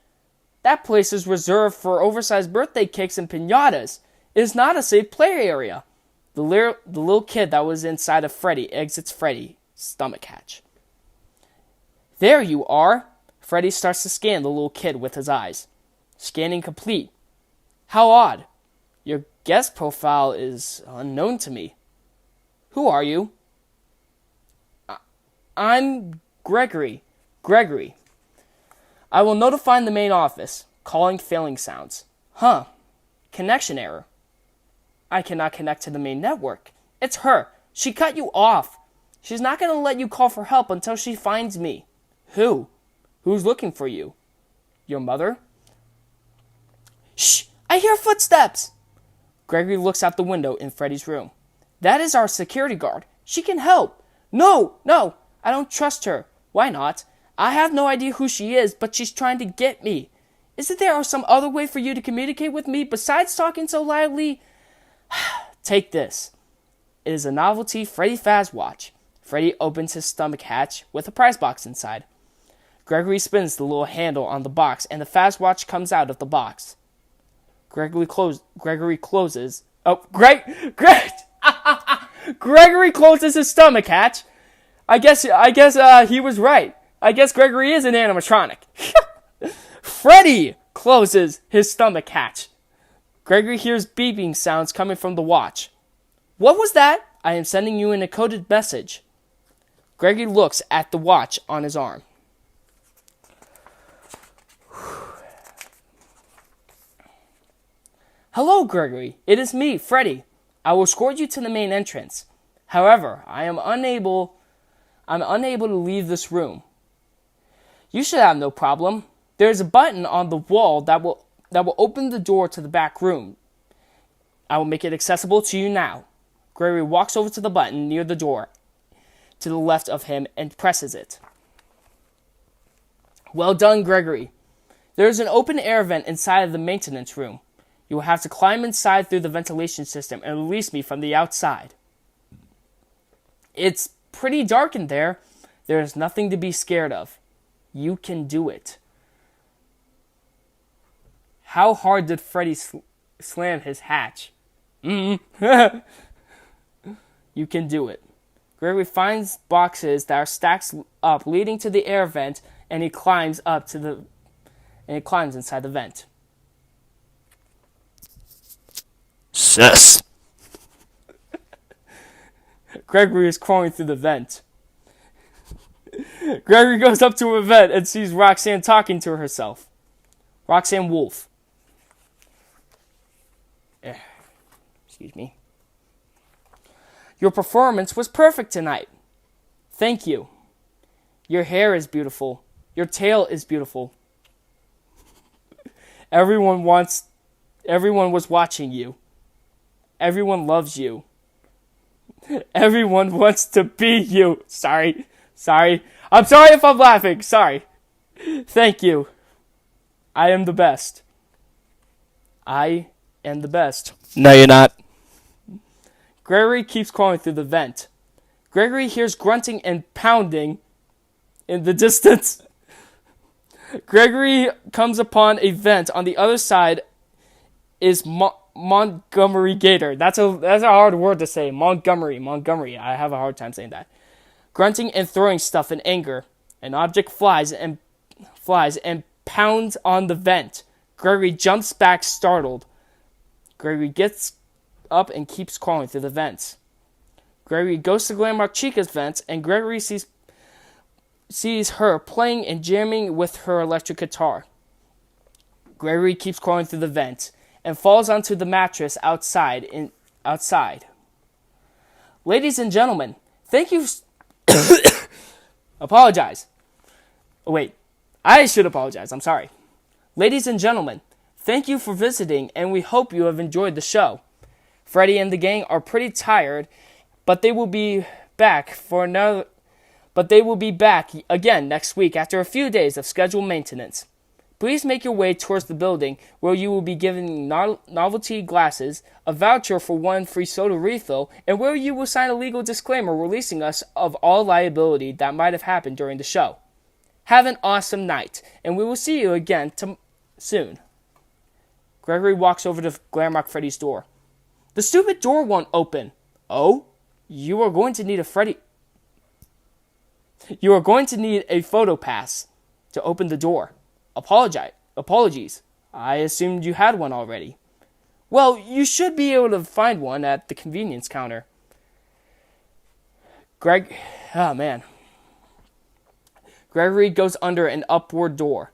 That place is reserved for oversized birthday cakes and piñatas. It is not a safe play area. The little kid that was inside of Freddy exits Freddy's stomach hatch. There you are. Freddy starts to scan the little kid with his eyes. Scanning complete. How odd. Your guest profile is unknown to me. Who are you? I'm Gregory. Gregory. I will notify the main office. Calling failing sounds. Huh. Connection error. I cannot connect to the main network. It's her. She cut you off. She's not going to let you call for help until she finds me. Who? Who's looking for you? Your mother? Shh! I hear footsteps! Gregory looks out the window in Freddy's room. That is our security guard. She can help. No! I don't trust her. Why not? I have no idea who she is, but she's trying to get me. Isn't there some other way for you to communicate with me besides talking so loudly? Take this. It is a novelty Freddy Faz watch. Freddy opens his stomach hatch with a prize box inside. Gregory spins the little handle on the box, and the Faz watch comes out of the box. Gregory closes. Gregory closes his stomach hatch. I guess he was right. I guess Gregory is an animatronic. Freddy closes his stomach hatch. Gregory hears beeping sounds coming from the watch. What was that? I am sending you an encoded message. Gregory looks at the watch on his arm. Hello, Gregory. It is me, Freddy. I will escort you to the main entrance. However, I'm unable to leave this room. You should have no problem. There is a button on the wall that will open the door to the back room. I will make it accessible to you now. Gregory walks over to the button near the door to the left of him and presses it. Well done, Gregory. There is an open air vent inside of the maintenance room. You will have to climb inside through the ventilation system and release me from the outside. It's pretty dark in there. There is nothing to be scared of. You can do it. How hard did Freddy slam his hatch? You can do it. Gregory finds boxes that are stacked up, leading to the air vent, and he climbs inside the vent. Sus. Gregory is crawling through the vent. Gregory goes up to a vent and sees Roxanne talking to herself. Roxanne Wolf. Excuse me. Your performance was perfect tonight. Thank you. Your hair is beautiful. Your tail is beautiful. Everyone was watching you. Everyone loves you. Everyone wants to be you. Sorry. I'm sorry if I'm laughing. Sorry. Thank you. I am the best. I am the best. No, you're not. Gregory keeps crawling through the vent. Gregory hears grunting and pounding in the distance. Gregory comes upon a vent. On the other side is Montgomery Gator. That's a hard word to say. Montgomery. I have a hard time saying that. Grunting and throwing stuff in anger. An object flies and pounds on the vent. Gregory jumps back, startled. Gregory gets up and keeps crawling through the vents. Gregory goes to Grandma Chica's vents, and Gregory sees her playing and jamming with her electric guitar. Gregory keeps crawling through the vent and falls onto the mattress outside. Ladies and gentlemen, thank you. Apologize. Oh, wait, I should apologize. I'm sorry. Ladies and gentlemen, thank you for visiting, and we hope you have enjoyed the show. Freddy and the gang are pretty tired, but they will be back again next week after a few days of scheduled maintenance. Please make your way towards the building where you will be given novelty glasses, a voucher for 1 free soda refill, and where you will sign a legal disclaimer releasing us of all liability that might have happened during the show. Have an awesome night, and we will see you again soon. Gregory walks over to Glamrock Freddy's door. The stupid door won't open. Oh? You are going to need a photo pass to open the door. Apologies. I assumed you had one already. Well, you should be able to find one at the convenience counter. Gregory goes under an upward door.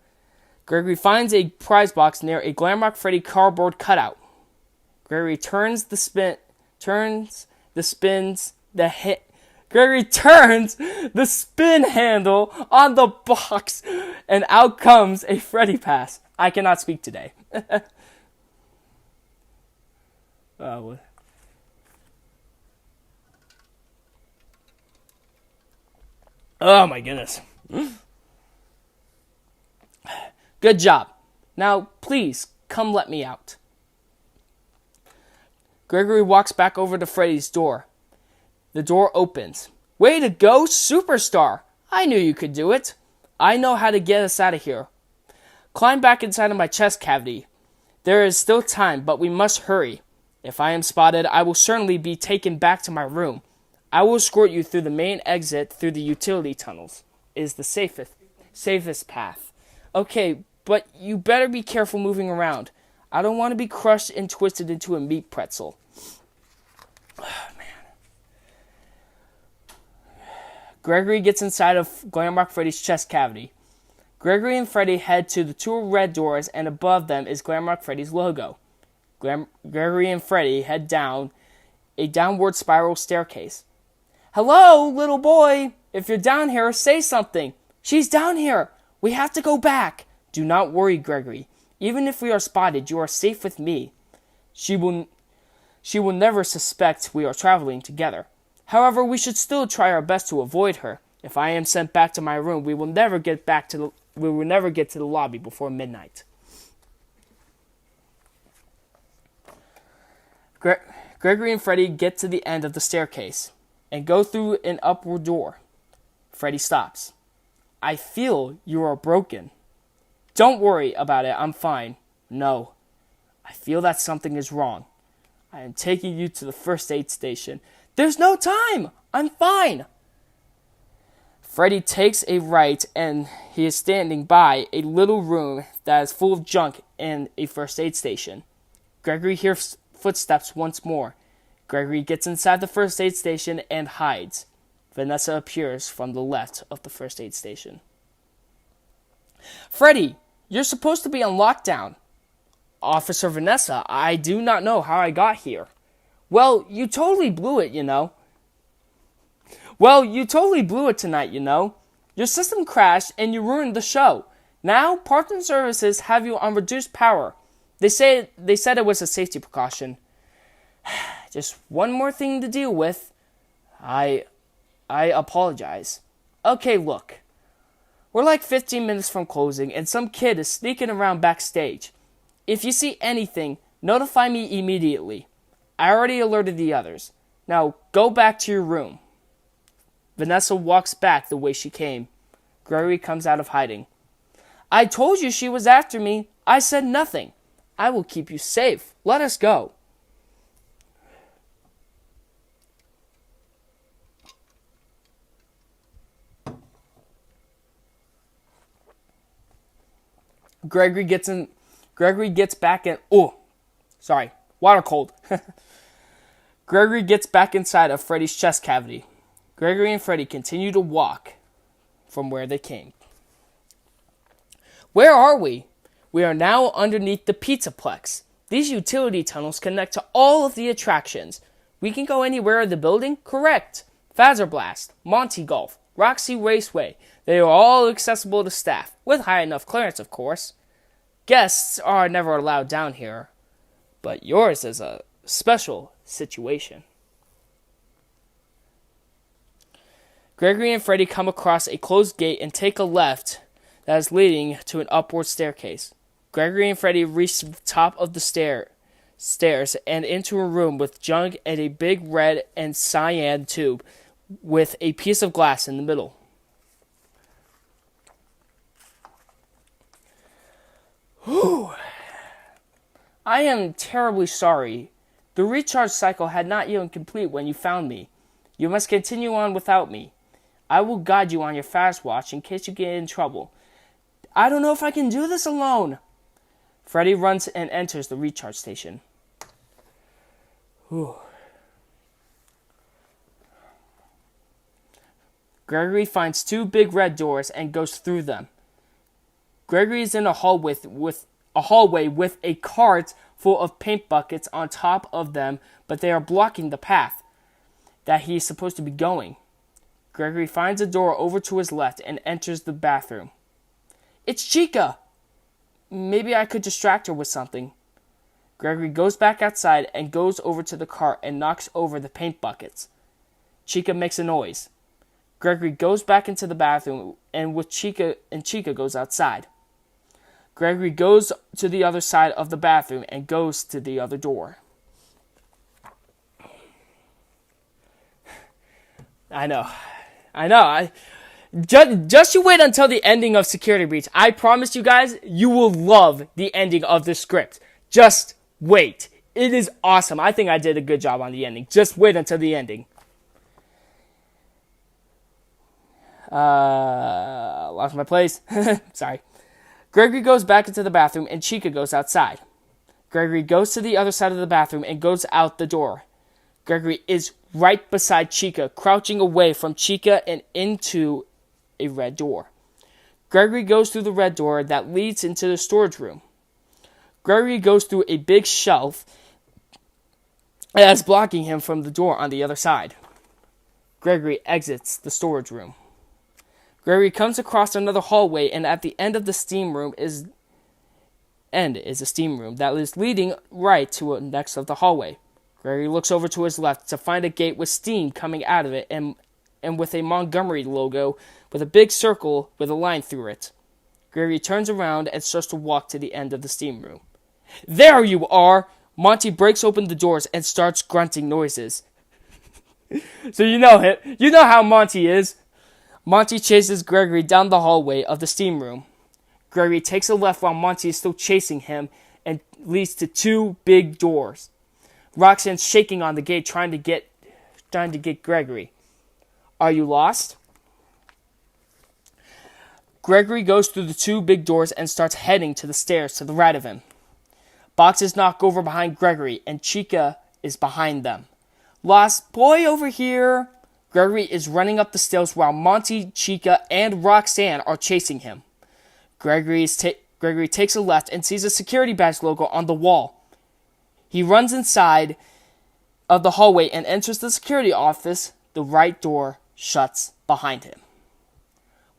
Gregory finds a prize box near a Glamrock Freddy cardboard cutout. Gregory turns the spin handle on the box, and out comes a Freddy pass. I cannot speak today. Oh my goodness. Good job. Now, please, come let me out. Gregory walks back over to Freddy's door. The door opens. Way to go, superstar! I knew you could do it. I know how to get us out of here. Climb back inside of my chest cavity. There is still time, but we must hurry. If I am spotted, I will certainly be taken back to my room. I will escort you through the main exit through the utility tunnels. It is the safest path. Okay, but you better be careful moving around. I don't want to be crushed and twisted into a meat pretzel. Gregory gets inside of Glamrock Freddy's chest cavity. Gregory and Freddy head to the 2 red doors, and above them is Glamrock Freddy's logo. Gregory and Freddy head down a downward spiral staircase. Hello, little boy! If you're down here, say something. She's down here! We have to go back! Do not worry, Gregory. Even if we are spotted, you are safe with me. She will never suspect we are traveling together. However, we should still try our best to avoid her. If I am sent back to my room, we will never get to the lobby before midnight. Gregory and Freddy get to the end of the staircase and go through an upward door. Freddy stops. I feel you are broken. Don't worry about it, I'm fine. No, I feel that something is wrong. I am taking you to the first aid station. There's no time! I'm fine! Freddy takes a right, and he is standing by a little room that is full of junk and a first aid station. Gregory hears footsteps once more. Gregory gets inside the first aid station and hides. Vanessa appears from the left of the first aid station. Freddy, you're supposed to be on lockdown. Officer Vanessa, I do not know how I got here. Well, you totally blew it, you know. Tonight, you know. Your system crashed and you ruined the show. Now, Parts and Services have you on reduced power. They said it was a safety precaution. Just one more thing to deal with. I apologize. Okay, look. We're like 15 minutes from closing and some kid is sneaking around backstage. If you see anything, notify me immediately. I already alerted the others. Now, go back to your room. Vanessa walks back the way she came. Gregory comes out of hiding. I told you she was after me. I said nothing. I will keep you safe. Let us go. Gregory gets back in. Oh, sorry. Water cold. Gregory gets back inside of Freddy's chest cavity. Gregory and Freddy continue to walk from where they came. Where are we? We are now underneath the Pizzaplex. These utility tunnels connect to all of the attractions. We can go anywhere in the building? Correct. Fazzer Blast, Monty Golf, Roxy Raceway. They are all accessible to staff, with high enough clearance, of course. Guests are never allowed down here, but yours is a special situation. Gregory and Freddy come across a closed gate and take a left that is leading to an upward staircase. Gregory and Freddy reach the top of the stairs and into a room with junk and a big red and cyan tube with a piece of glass in the middle. Whew. I am terribly sorry. The recharge cycle had not even complete when you found me. You must continue on without me. I will guide you on your fast watch in case you get in trouble. I don't know if I can do this alone. Freddy runs and enters the recharge station. Whew. Gregory finds two big red doors and goes through them. Gregory is in a hallway with a cart full of paint buckets on top of them, but they are blocking the path that he is supposed to be going. Gregory finds a door over to his left and enters the bathroom. It's Chica! Maybe I could distract her with something. Gregory goes back outside and goes over to the cart and knocks over the paint buckets. Chica makes a noise. Gregory goes back into the bathroom and Chica goes outside. Gregory goes to the other side of the bathroom and goes to the other door. I know. Just you wait until the ending of Security Breach. I promise you guys, you will love the ending of this script. Just wait. It is awesome. I think I did a good job on the ending. Just wait until the ending. Lost my place. Sorry. Gregory goes back into the bathroom and Chica goes outside. Gregory goes to the other side of the bathroom and goes out the door. Gregory is right beside Chica, crouching away from Chica and into a red door. Gregory goes through the red door that leads into the storage room. Gregory goes through a big shelf that's blocking him from the door on the other side. Gregory exits the storage room. Gregory comes across another hallway, and at the end of the steam room is a steam room that is leading right to next of the hallway. Gregory looks over to his left to find a gate with steam coming out of it and with a Montgomery logo with a big circle with a line through it. Gregory turns around and starts to walk to the end of the steam room. There you are! Monty breaks open the doors and starts grunting noises. So you know how Monty is. Monty chases Gregory down the hallway of the steam room. Gregory takes a left while Monty is still chasing him and leads to two big doors. Roxanne's shaking on the gate trying to get Gregory. Are you lost? Gregory goes through the two big doors and starts heading to the stairs to the right of him. Boxes knock over behind Gregory and Chica is behind them. Lost boy over here. Gregory is running up the stairs while Monty, Chica, and Roxanne are chasing him. Gregory takes a left and sees a security badge logo on the wall. He runs inside of the hallway and enters the security office. The right door shuts behind him.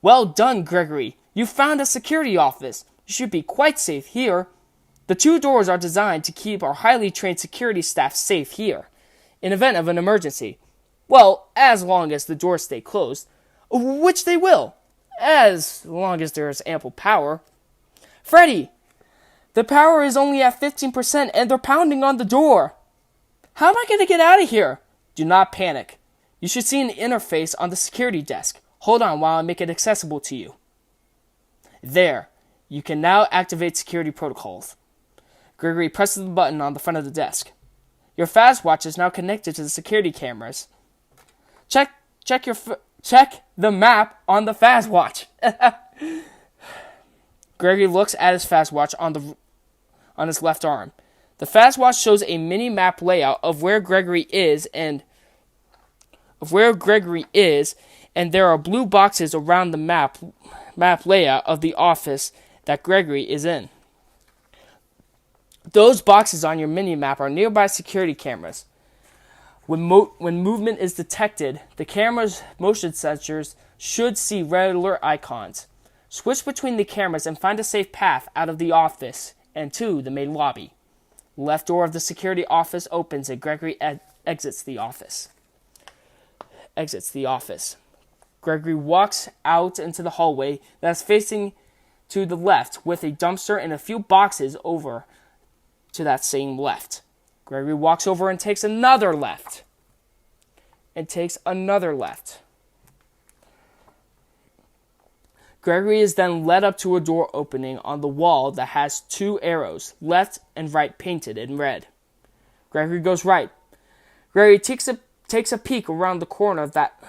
Well done, Gregory. You found a security office. You should be quite safe here. The two doors are designed to keep our highly trained security staff safe here, in event of an emergency. Well, as long as the doors stay closed, which they will, as long as there is ample power. Freddy, the power is only at 15% and they're pounding on the door. How am I going to get out of here? Do not panic. You should see an interface on the security desk. Hold on while I make it accessible to you. There. You can now activate security protocols. Gregory presses the button on the front of the desk. Your fast watch is now connected to the security cameras. Check the map on the fast watch. Gregory looks at his fast watch on his left arm. The fast watch shows a mini map layout of where Gregory is, and there are blue boxes around the map layout of the office that Gregory is in. Those boxes on your mini-map are nearby security cameras. When movement is detected, the camera's motion sensors should see red alert icons. Switch between the cameras and find a safe path out of the office and to the main lobby. The left door of the security office opens and Gregory exits the office. Gregory walks out into the hallway that's facing to the left with a dumpster and a few boxes over to that same left. Gregory walks over and takes another left. Gregory is then led up to a door opening on the wall that has two arrows, left and right, painted in red. Gregory goes right. Gregory takes a peek around the corner that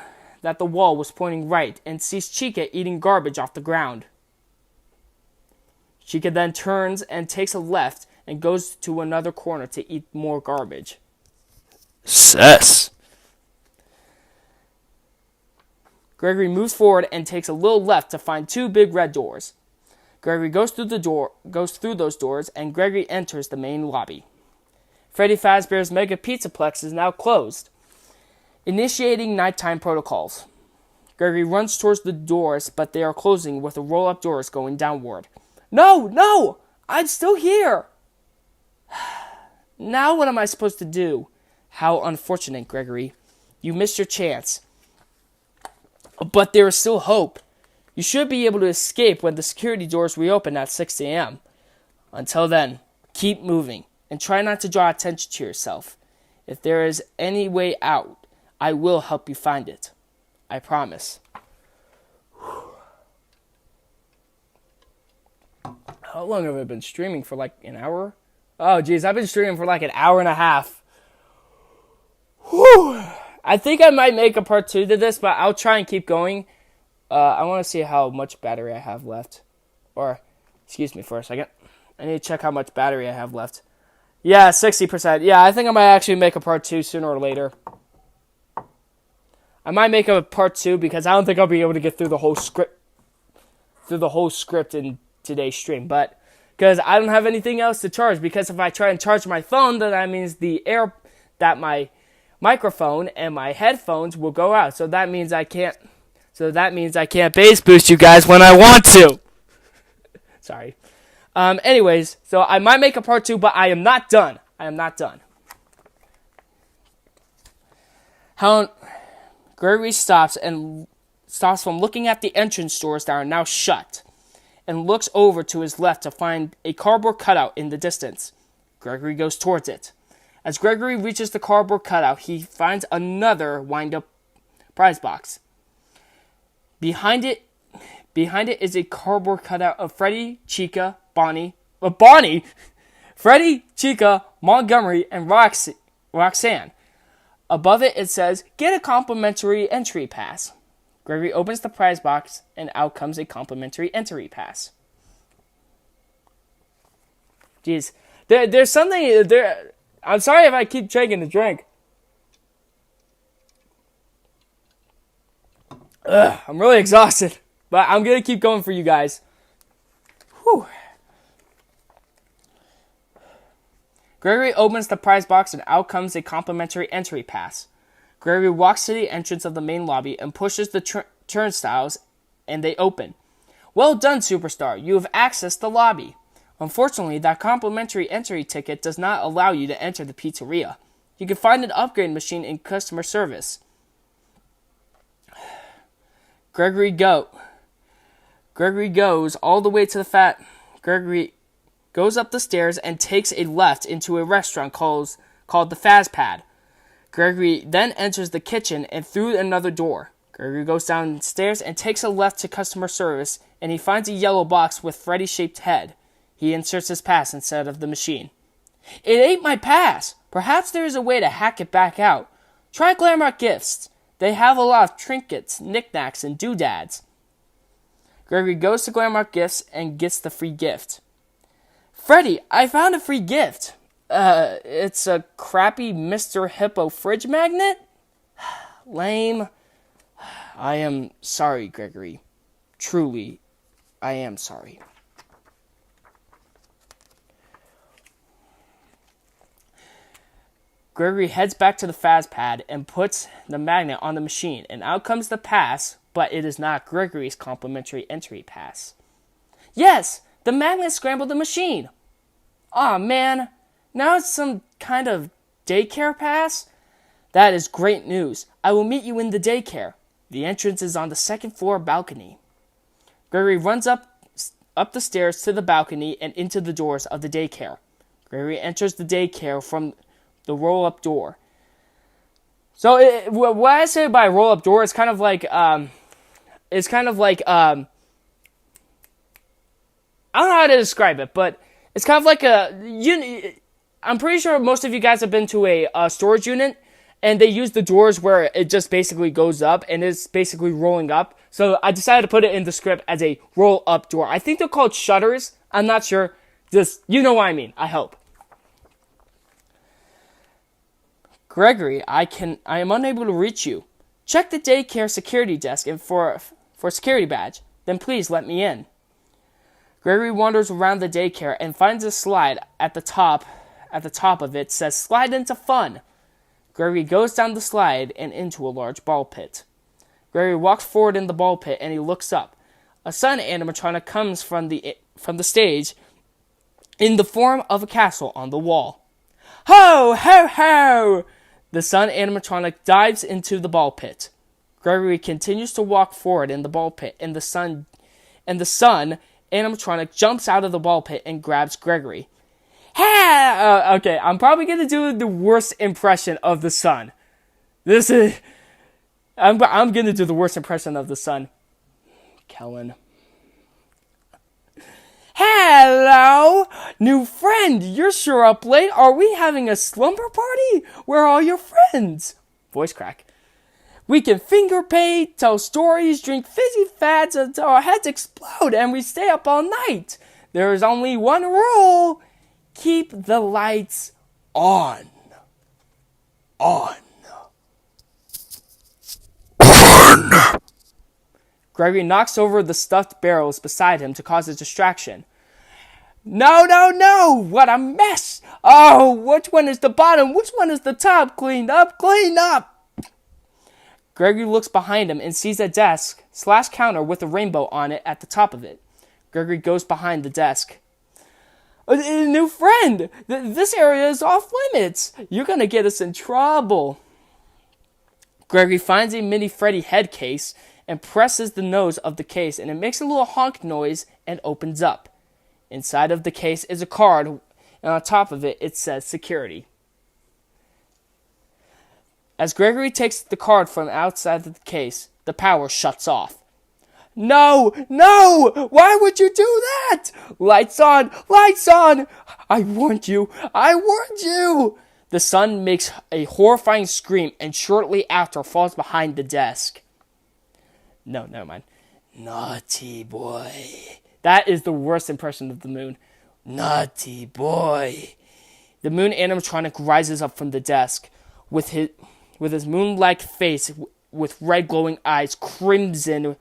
the wall was pointing right and sees Chica eating garbage off the ground. Chica then turns and takes a left and goes to another corner to eat more garbage. Sus. Gregory moves forward and takes a little left to find two big red doors. Gregory goes through those doors, and Gregory enters the main lobby. Freddy Fazbear's Mega Pizzaplex is now closed. Initiating nighttime protocols. Gregory runs towards the doors, but they are closing with the roll-up doors going downward. No! I'm still here! Now what am I supposed to do? How unfortunate, Gregory. You missed your chance. But there is still hope. You should be able to escape when the security doors reopen at 6 a.m. Until then, keep moving and try not to draw attention to yourself. If there is any way out, I will help you find it. I promise. How long have I been streaming for? Like an hour? Oh, geez, I've been streaming for like an hour and a half. Whew. I think I might make a part 2 to this, but I'll try and keep going. I want to see how much battery I have left. Or, excuse me for a second. I need to check how much battery I have left. Yeah, 60%. Yeah, I think I might actually make a part 2 sooner or later. I might make a part 2 because I don't think I'll be able to get through the whole script in today's stream, but because I don't have anything else to charge, because if I try and charge my phone, then that means my microphone and my headphones will go out. So that means I can't bass boost you guys when I want to. Sorry. Anyways, so I might make a part 2, but I am not done. Gregory stops from looking at the entrance doors that are now shut, and looks over to his left to find a cardboard cutout in the distance. Gregory goes towards it. As Gregory reaches the cardboard cutout, he finds another wind-up prize box. Behind it is a cardboard cutout of Freddy, Chica, Freddy, Chica, Montgomery, and Roxanne. Above it says, "Get a complimentary entry pass." Gregory opens the prize box, and out comes a complimentary entry pass. Jeez. There's something there. I'm sorry if I keep drinking the drink. I'm really exhausted, but I'm going to keep going for you guys. Whew. Gregory opens the prize box, and out comes a complimentary entry pass. Gregory walks to the entrance of the main lobby and pushes the turnstiles, and they open. Well done, Superstar. You have accessed the lobby. Unfortunately, that complimentary entry ticket does not allow you to enter the pizzeria. You can find an upgrade machine in customer service. Gregory goes all the way to Gregory goes up the stairs and takes a left into a restaurant called the Faz Pad. Gregory then enters the kitchen and through another door. Gregory goes downstairs and takes a left to customer service, and he finds a yellow box with Freddy-shaped head. He inserts his pass inside of the machine. It ate my pass! Perhaps there is a way to hack it back out. Try Glamrock Gifts. They have a lot of trinkets, knickknacks, and doodads. Gregory goes to Glamrock Gifts and gets the free gift. Freddy, I found a free gift. It's a crappy Mr. Hippo fridge magnet? Lame. I am sorry, Gregory. Truly, I am sorry. Gregory heads back to the Faz pad and puts the magnet on the machine, and out comes the pass, but it is not Gregory's complimentary entry pass. Yes, the magnet scrambled the machine. Aw, man, now it's some kind of daycare pass? That is great news. I will meet you in the daycare. The entrance is on the second floor balcony. Gregory runs up the stairs to the balcony and into the doors of the daycare. Gregory enters the daycare from the roll-up door. So what I say by roll-up door is kind of like I don't know how to describe it, but it's kind of like I'm pretty sure most of you guys have been to a storage unit, and they use the doors where it just basically goes up, and it's basically rolling up. So I decided to put it in the script as a roll-up door. I think they're called shutters. I'm not sure. Just, you know what I mean. I hope. Gregory, I am unable to reach you. Check the daycare security desk and for a security badge. Then please let me in. Gregory wanders around the daycare and finds a slide at the top of it says slide into fun. Gregory goes down the slide and into a large ball pit. Gregory walks forward in the ball pit and he looks up. A sun animatronic comes from the stage in the form of a castle on the wall. Ho, ho, ho! The sun animatronic dives into the ball pit. Gregory continues to walk forward in the ball pit, and the sun animatronic jumps out of the ball pit and grabs Gregory. Okay, I'm probably gonna do the worst impression of the sun. I'm gonna do the worst impression of the sun. Kellen. Hello, new friend. You're sure up late. Are we having a slumber party? Where are all your friends? Voice crack. We can finger paint, tell stories, drink fizzy fads until our heads explode, and we stay up all night. There is only one rule. Keep the lights on. On. Gregory knocks over the stuffed barrels beside him to cause a distraction. No, no, no! What a mess! Oh, which one is the bottom? Which one is the top? Clean up, clean up! Gregory looks behind him and sees a desk/counter with a rainbow on it at the top of it. Gregory goes behind the desk. New friend! This area is off limits! You're gonna get us in trouble! Gregory finds a mini Freddy head case and presses the nose of the case, and it makes a little honk noise and opens up. Inside of the case is a card, and on top of it says security. As Gregory takes the card from outside of the case, the power shuts off. No! No! Why would you do that? Lights on! Lights on! I warned you! I warned you! The sun makes a horrifying scream and shortly after falls behind the desk. No, never mind. Naughty boy. That is the worst impression of the moon. Naughty boy. The moon animatronic rises up from the desk with his moon-like face with red glowing eyes, crimson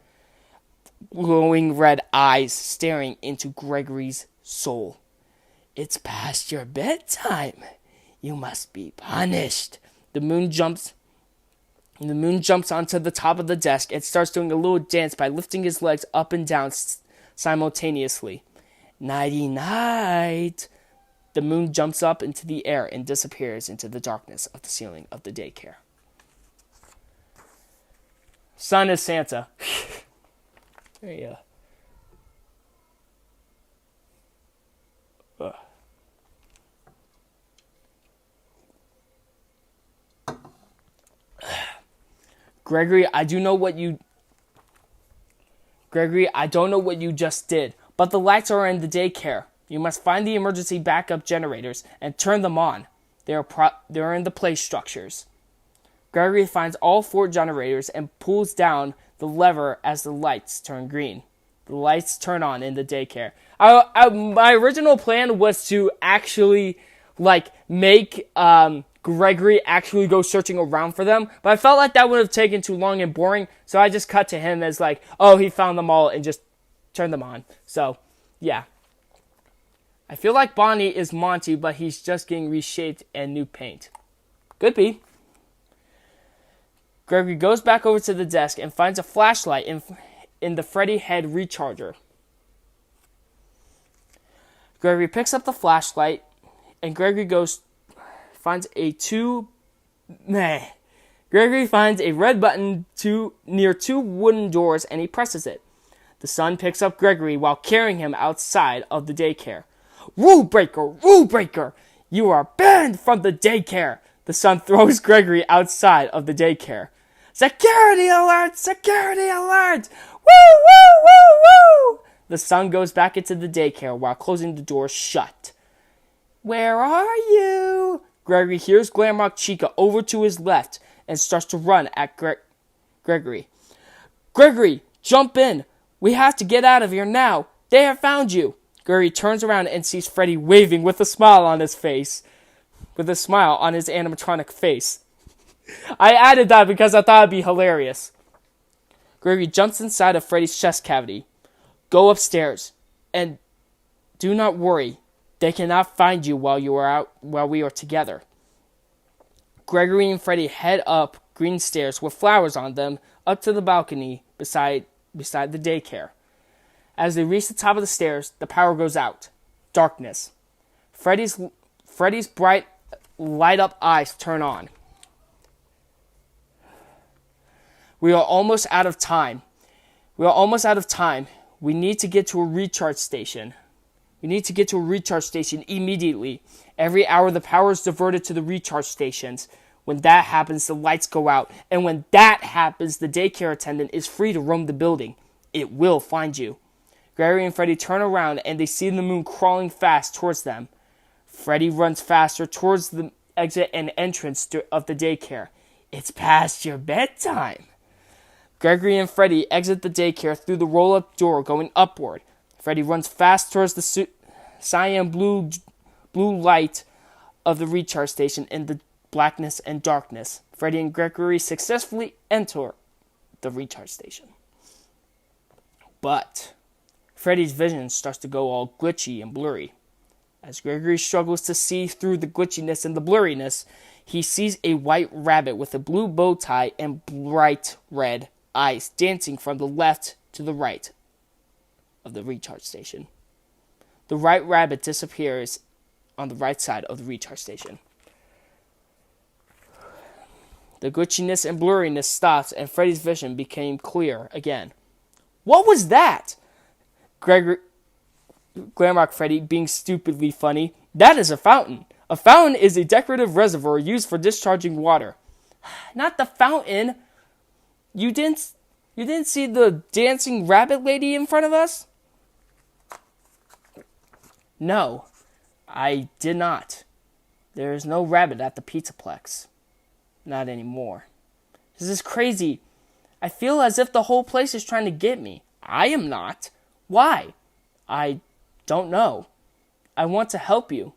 glowing red eyes staring into Gregory's soul. It's past your bedtime. You must be punished. The moon jumps onto the top of the desk and starts doing a little dance by lifting his legs up and down simultaneously. Nighty-night. The moon jumps up into the air and disappears into the darkness of the ceiling of the daycare. Sun is Santa. There you go. Gregory, I don't know what you just did, but the lights are in the daycare. You must find the emergency backup generators and turn them on. They're in the play structures. Gregory finds all 4 generators and pulls down the lever as the lights turn green. The lights turn on in the daycare. My original plan was to actually, make Gregory actually go searching around for them, but I felt like that would have taken too long and boring, so I just cut to him as he found them all and just turned them on. So, yeah. I feel like Bonnie is Monty, but he's just getting reshaped and new paint. Could be. Gregory goes back over to the desk and finds a flashlight in the Freddy head recharger. Gregory picks up the flashlight, and Gregory finds a red button near 2 wooden doors, and he presses it. The son picks up Gregory while carrying him outside of the daycare. Rule breaker! Rule breaker! You are banned from the daycare! The son throws Gregory outside of the daycare. Security alert! Security alert! Woo, woo, woo, woo! The son goes back into the daycare while closing the door shut. Where are you? Gregory hears Glamrock Chica over to his left and starts to run at Gregory. Gregory, jump in! We have to get out of here now! They have found you! Gregory turns around and sees Freddy waving with a smile on his face. With a smile on his animatronic face. I added that because I thought it'd be hilarious. Gregory jumps inside of Freddy's chest cavity. Go upstairs, and do not worry. They cannot find you while we are together. Gregory and Freddy head up green stairs with flowers on them up to the balcony beside the daycare. As they reach the top of the stairs, the power goes out. Darkness. Freddy's bright light up eyes turn on. We are almost out of time. We need to get to a recharge station. Immediately. Every hour the power is diverted to the recharge stations. When that happens, the lights go out. And when that happens, the daycare attendant is free to roam the building. It will find you. Gregory and Freddy turn around and they see the moon crawling fast towards them. Freddy runs faster towards the exit and entrance of the daycare. It's past your bedtime. Gregory and Freddy exit the daycare through the roll-up door going upward. Freddy runs fast towards the cyan blue light of the recharge station in the blackness and darkness. Freddy and Gregory successfully enter the recharge station. But Freddy's vision starts to go all glitchy and blurry. As Gregory struggles to see through the glitchiness and the blurriness, he sees a white rabbit with a blue bow tie and bright red eyes dancing from the left to the right of the recharge station. The white rabbit disappears on the right side of the recharge station. The glitchiness and blurriness stops and Freddy's vision became clear again. What was that? Glamrock Freddy, being stupidly funny. That is a fountain. A fountain is a decorative reservoir used for discharging water. Not the fountain. You didn't see the dancing rabbit lady in front of us? No, I did not. There is no rabbit at the Pizzaplex. Not anymore. This is crazy. I feel as if the whole place is trying to get me. I am not. Why? I don't know. I want to help you.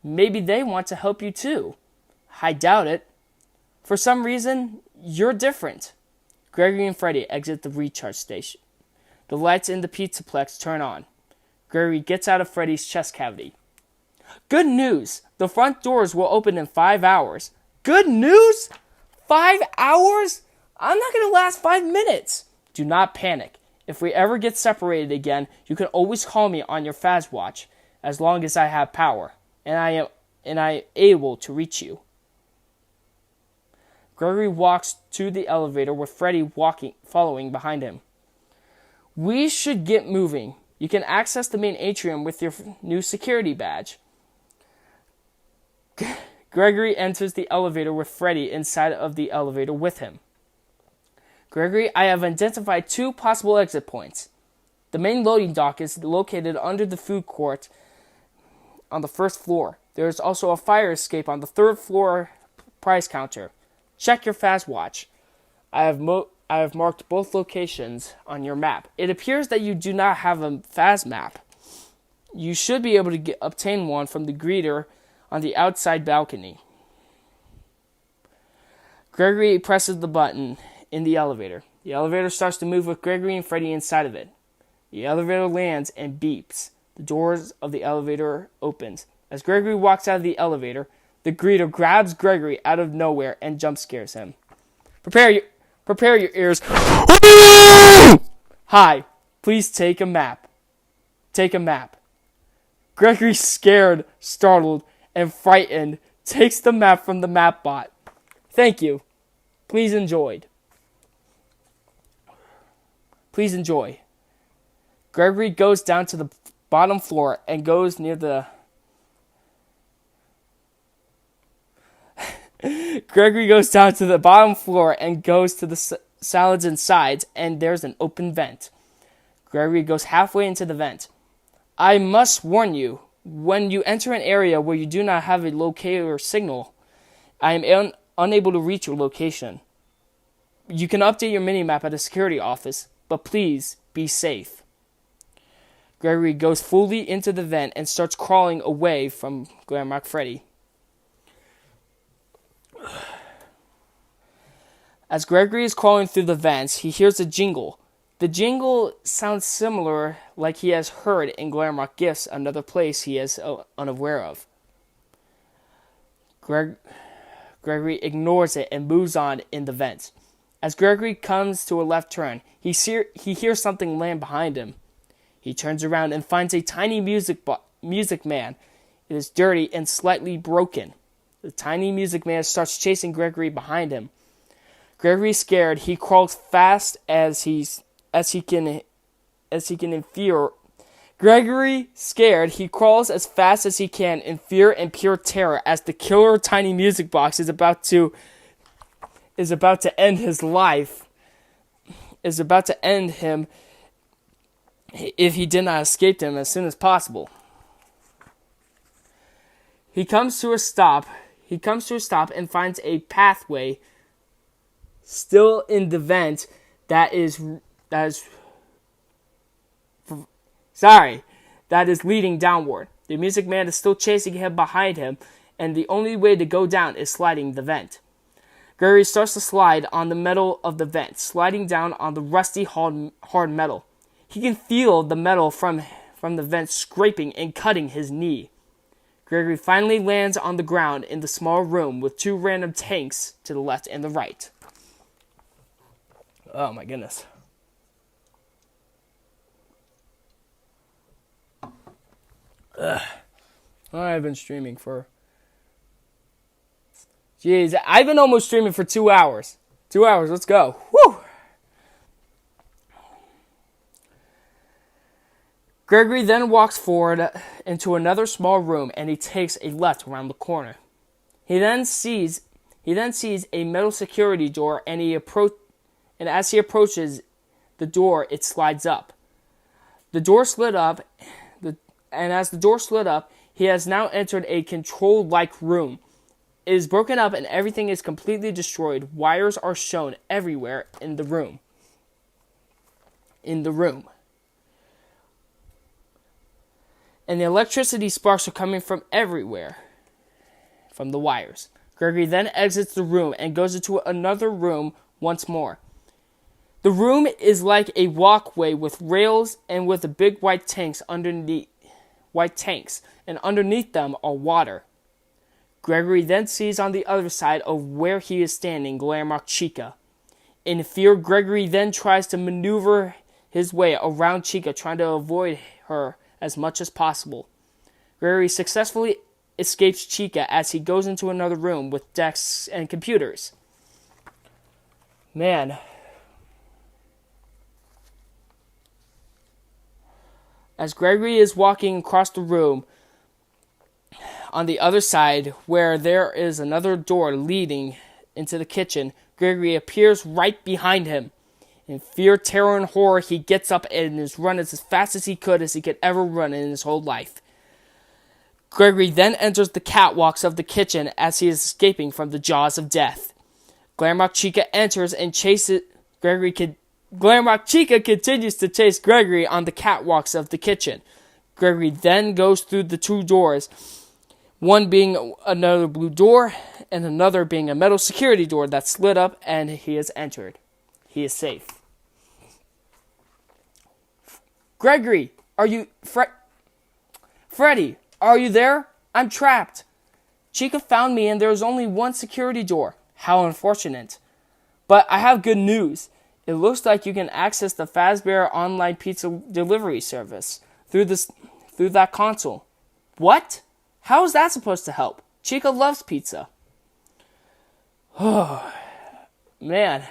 Maybe they want to help you too. I doubt it. For some reason, you're different. Gregory and Freddy exit the recharge station. The lights in the Pizzaplex turn on. Gregory gets out of Freddy's chest cavity. Good news! The front doors will open in 5 hours. Good news? 5 hours? I'm not going to last 5 minutes. Do not panic. If we ever get separated again, you can always call me on your Faz watch, as long as I have power, and I am able to reach you. Gregory walks to the elevator with Freddy following behind him. We should get moving. You can access the main atrium with your new security badge. Gregory enters the elevator with Freddy inside of the elevator with him. Gregory, I have identified 2 possible exit points. The main loading dock is located under the food court on the 1st floor. There is also a fire escape on the 3rd floor prize counter. Check your fast watch. I have marked both locations on your map. It appears that you do not have a fast map. You should be able to obtain one from the greeter on the outside balcony. Gregory presses the button in the elevator. The elevator starts to move with Gregory and Freddy inside of it. The elevator lands and beeps. The doors of the elevator opens. As Gregory walks out of the elevator, the greeter grabs Gregory out of nowhere and jump scares him. Prepare your ears. Hi, please take a map. Take a map. Gregory, scared, startled, and frightened, takes the map from the map bot. Thank you. Please enjoy. Please enjoy. Gregory goes down to the bottom floor and goes near the... Gregory goes down to the bottom floor and goes to the salads and sides, and there's an open vent. Gregory goes halfway into the vent. I must warn you, when you enter an area where you do not have a locator signal, I am unable to reach your location. You can update your minimap at a security office, but please be safe. Gregory goes fully into the vent and starts crawling away from Glamrock Freddy. As Gregory is crawling through the vents, he hears a jingle. The jingle sounds similar like he has heard in Glamrock Gifts, another place he is unaware of. Gregory ignores it and moves on in the vents. As Gregory comes to a left turn, he hears something land behind him. He turns around and finds a tiny music man. It is dirty and slightly broken. The tiny music man starts chasing Gregory behind him. Gregory, scared, he crawls fast as he can in fear. Gregory, scared, he crawls as fast as he can in fear and pure terror as the killer tiny music box is about to end his life. Is about to end him if he did not escape them as soon as possible. He comes to a stop and finds a pathway still in the vent that is leading downward. The music man is still chasing him behind him, and the only way to go down is sliding the vent. Gregory starts to slide on the metal of the vent, sliding down on the rusty hard metal. He can feel the metal from the vent scraping and cutting his knee. Gregory finally lands on the ground in the small room with 2 random tanks to the left and the right. Oh my goodness. I've been streaming for... Jeez, I've been almost streaming for 2 hours. 2 hours, let's go. Woo! Gregory then walks forward into another small room and he takes a left around the corner. He then sees a metal security door and as he approaches the door, it slides up. The door slid up, and as the door slid up, he has now entered a control-like room. It is broken up and everything is completely destroyed. Wires are shown everywhere in the room. And the electricity sparks are coming from everywhere, from the wires. Gregory then exits the room and goes into another room once more. The room is like a walkway with rails and with the big white tanks, and underneath them are water. Gregory then sees on the other side of where he is standing Glamrock Chica. In fear, Gregory then tries to maneuver his way around Chica, trying to avoid her as much as possible. Gregory successfully escapes Chica as he goes into another room with desks and computers. Man. As Gregory is walking across the room, on the other side, where there is another door leading into the kitchen, Gregory appears right behind him. In fear, terror, and horror, he gets up and is running as fast as he could ever run in his whole life. Gregory then enters the catwalks of the kitchen as he is escaping from the jaws of death. Glamrock Chica enters and chases Glamrock Chica continues to chase Gregory on the catwalks of the kitchen. Gregory then goes through the two doors, one being another blue door and another being a metal security door that slid up, and he has entered. He is safe. Gregory, are you... Freddy, are you there? I'm trapped. Chica found me and there is only one security door. How unfortunate. But I have good news. It looks like you can access the Fazbear online pizza delivery service through that console. What? How is that supposed to help? Chica loves pizza. Oh, man.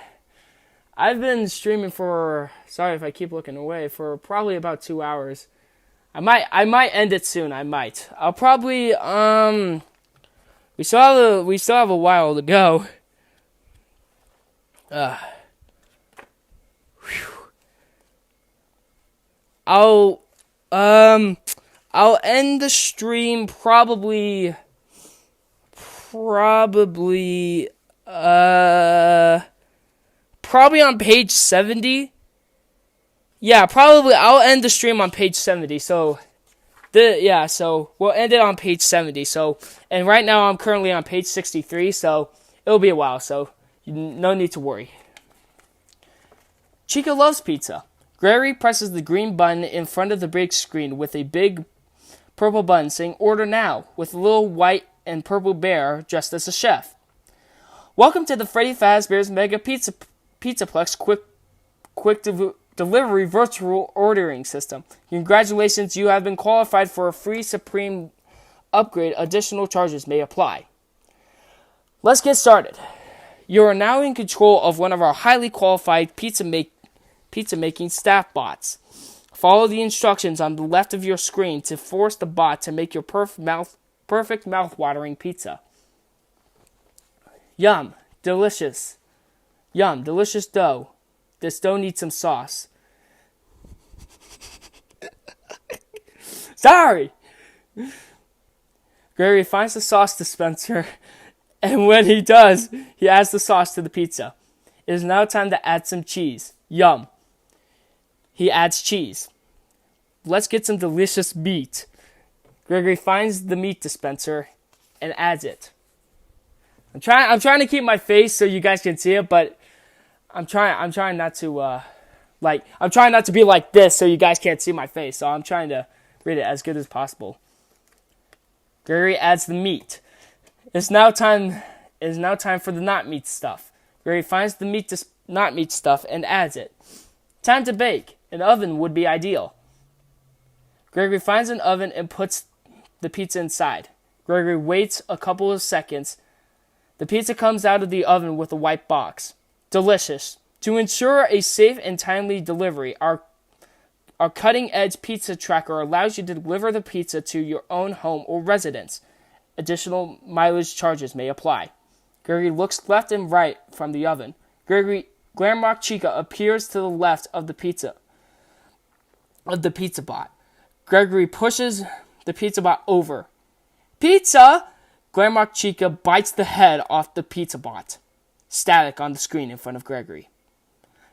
I've been streaming for, sorry if I keep looking away, for probably about 2 hours. I might end it soon. I'll probably, we still have a while to go. I'll end the stream probably on page 70. Yeah, probably I'll end the stream on page 70. So we'll end it on page 70. So, and right now I'm currently on page 63, so it'll be a while, so no need to worry. Chica loves pizza. Gregory presses the green button in front of the big screen with a big purple button saying "Order now" with a little white and purple bear dressed as a chef. Welcome to the Freddy Fazbear's Mega Pizzaplex Quick Delivery Virtual Ordering System. Congratulations, you have been qualified for a free Supreme upgrade. Additional charges may apply. Let's get started. You are now in control of one of our highly qualified pizza making staff bots. Follow the instructions on the left of your screen to force the bot to make your perfect mouth-watering pizza. Yum, delicious. Yum, delicious dough. This dough needs some sauce. Sorry! Gregory finds the sauce dispenser, and when he does, he adds the sauce to the pizza. It is now time to add some cheese. Yum. He adds cheese. Let's get some delicious meat. Gregory finds the meat dispenser and adds it. I'm trying to keep my face so you guys can see it, but I'm trying not to I'm trying not to be like this so you guys can't see my face. So I'm trying to read it as good as possible. Gregory adds the meat. It is now time for the not meat stuff. Gregory finds the not meat stuff and adds it. Time to bake. An oven would be ideal. Gregory finds an oven and puts the pizza inside. Gregory waits a couple of seconds. The pizza comes out of the oven with a white box. Delicious. To ensure a safe and timely delivery, our cutting-edge pizza tracker allows you to deliver the pizza to your own home or residence. Additional mileage charges may apply. Gregory looks left and right from the oven. Glamrock Chica appears to the left of the pizza bot. Gregory pushes the pizza bot over. Pizza! Glamrock Chica bites the head off the pizza bot. Static on the screen in front of Gregory.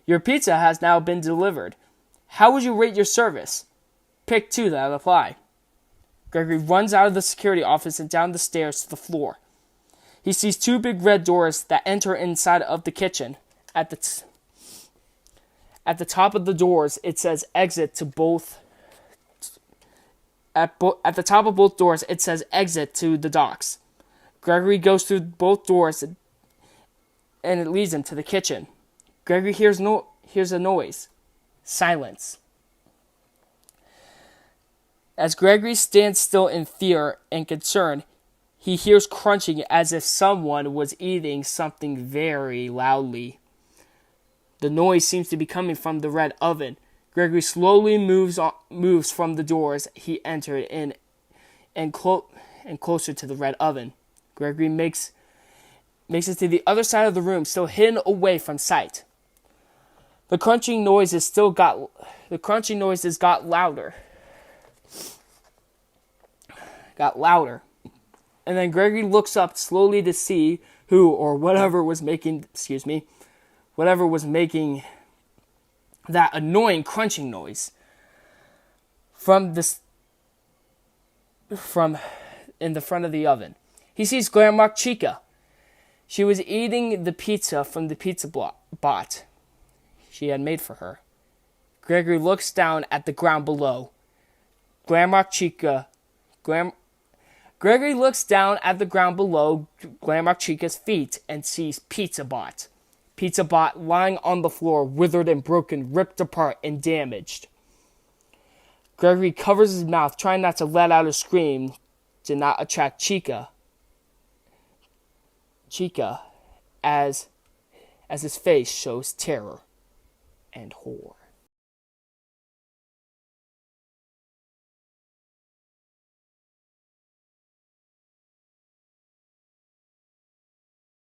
Your pizza has now been delivered. How would you rate your service? Pick 2 that apply. Gregory runs out of the security office and down the stairs to the floor. He sees 2 big red doors that enter inside of the kitchen. At the top of the doors, it says exit to both. At the top of both doors, it says exit to the docks. Gregory goes through both doors and it leads him to the kitchen. Gregory hears a noise. Silence. As Gregory stands still in fear and concern, he hears crunching as if someone was eating something very loudly. The noise seems to be coming from the red oven. Gregory slowly moves from the doors he entered in and closer to the red oven. Gregory makes it to the other side of the room, still hidden away from sight. The crunching noises got louder. And then Gregory looks up slowly to see who or whatever was making that annoying crunching noise from in the front of the oven. He sees Grandma Chica. She was eating the pizza from the pizza bot she had made for her. Gregory looks down at the ground below. Gregory looks down at the ground below Grandma Chica's feet and sees Pizza Bot. Pizza Bot lying on the floor, withered and broken, ripped apart and damaged. Gregory covers his mouth, trying not to let out a scream to not attract Chica as his face shows terror and horror.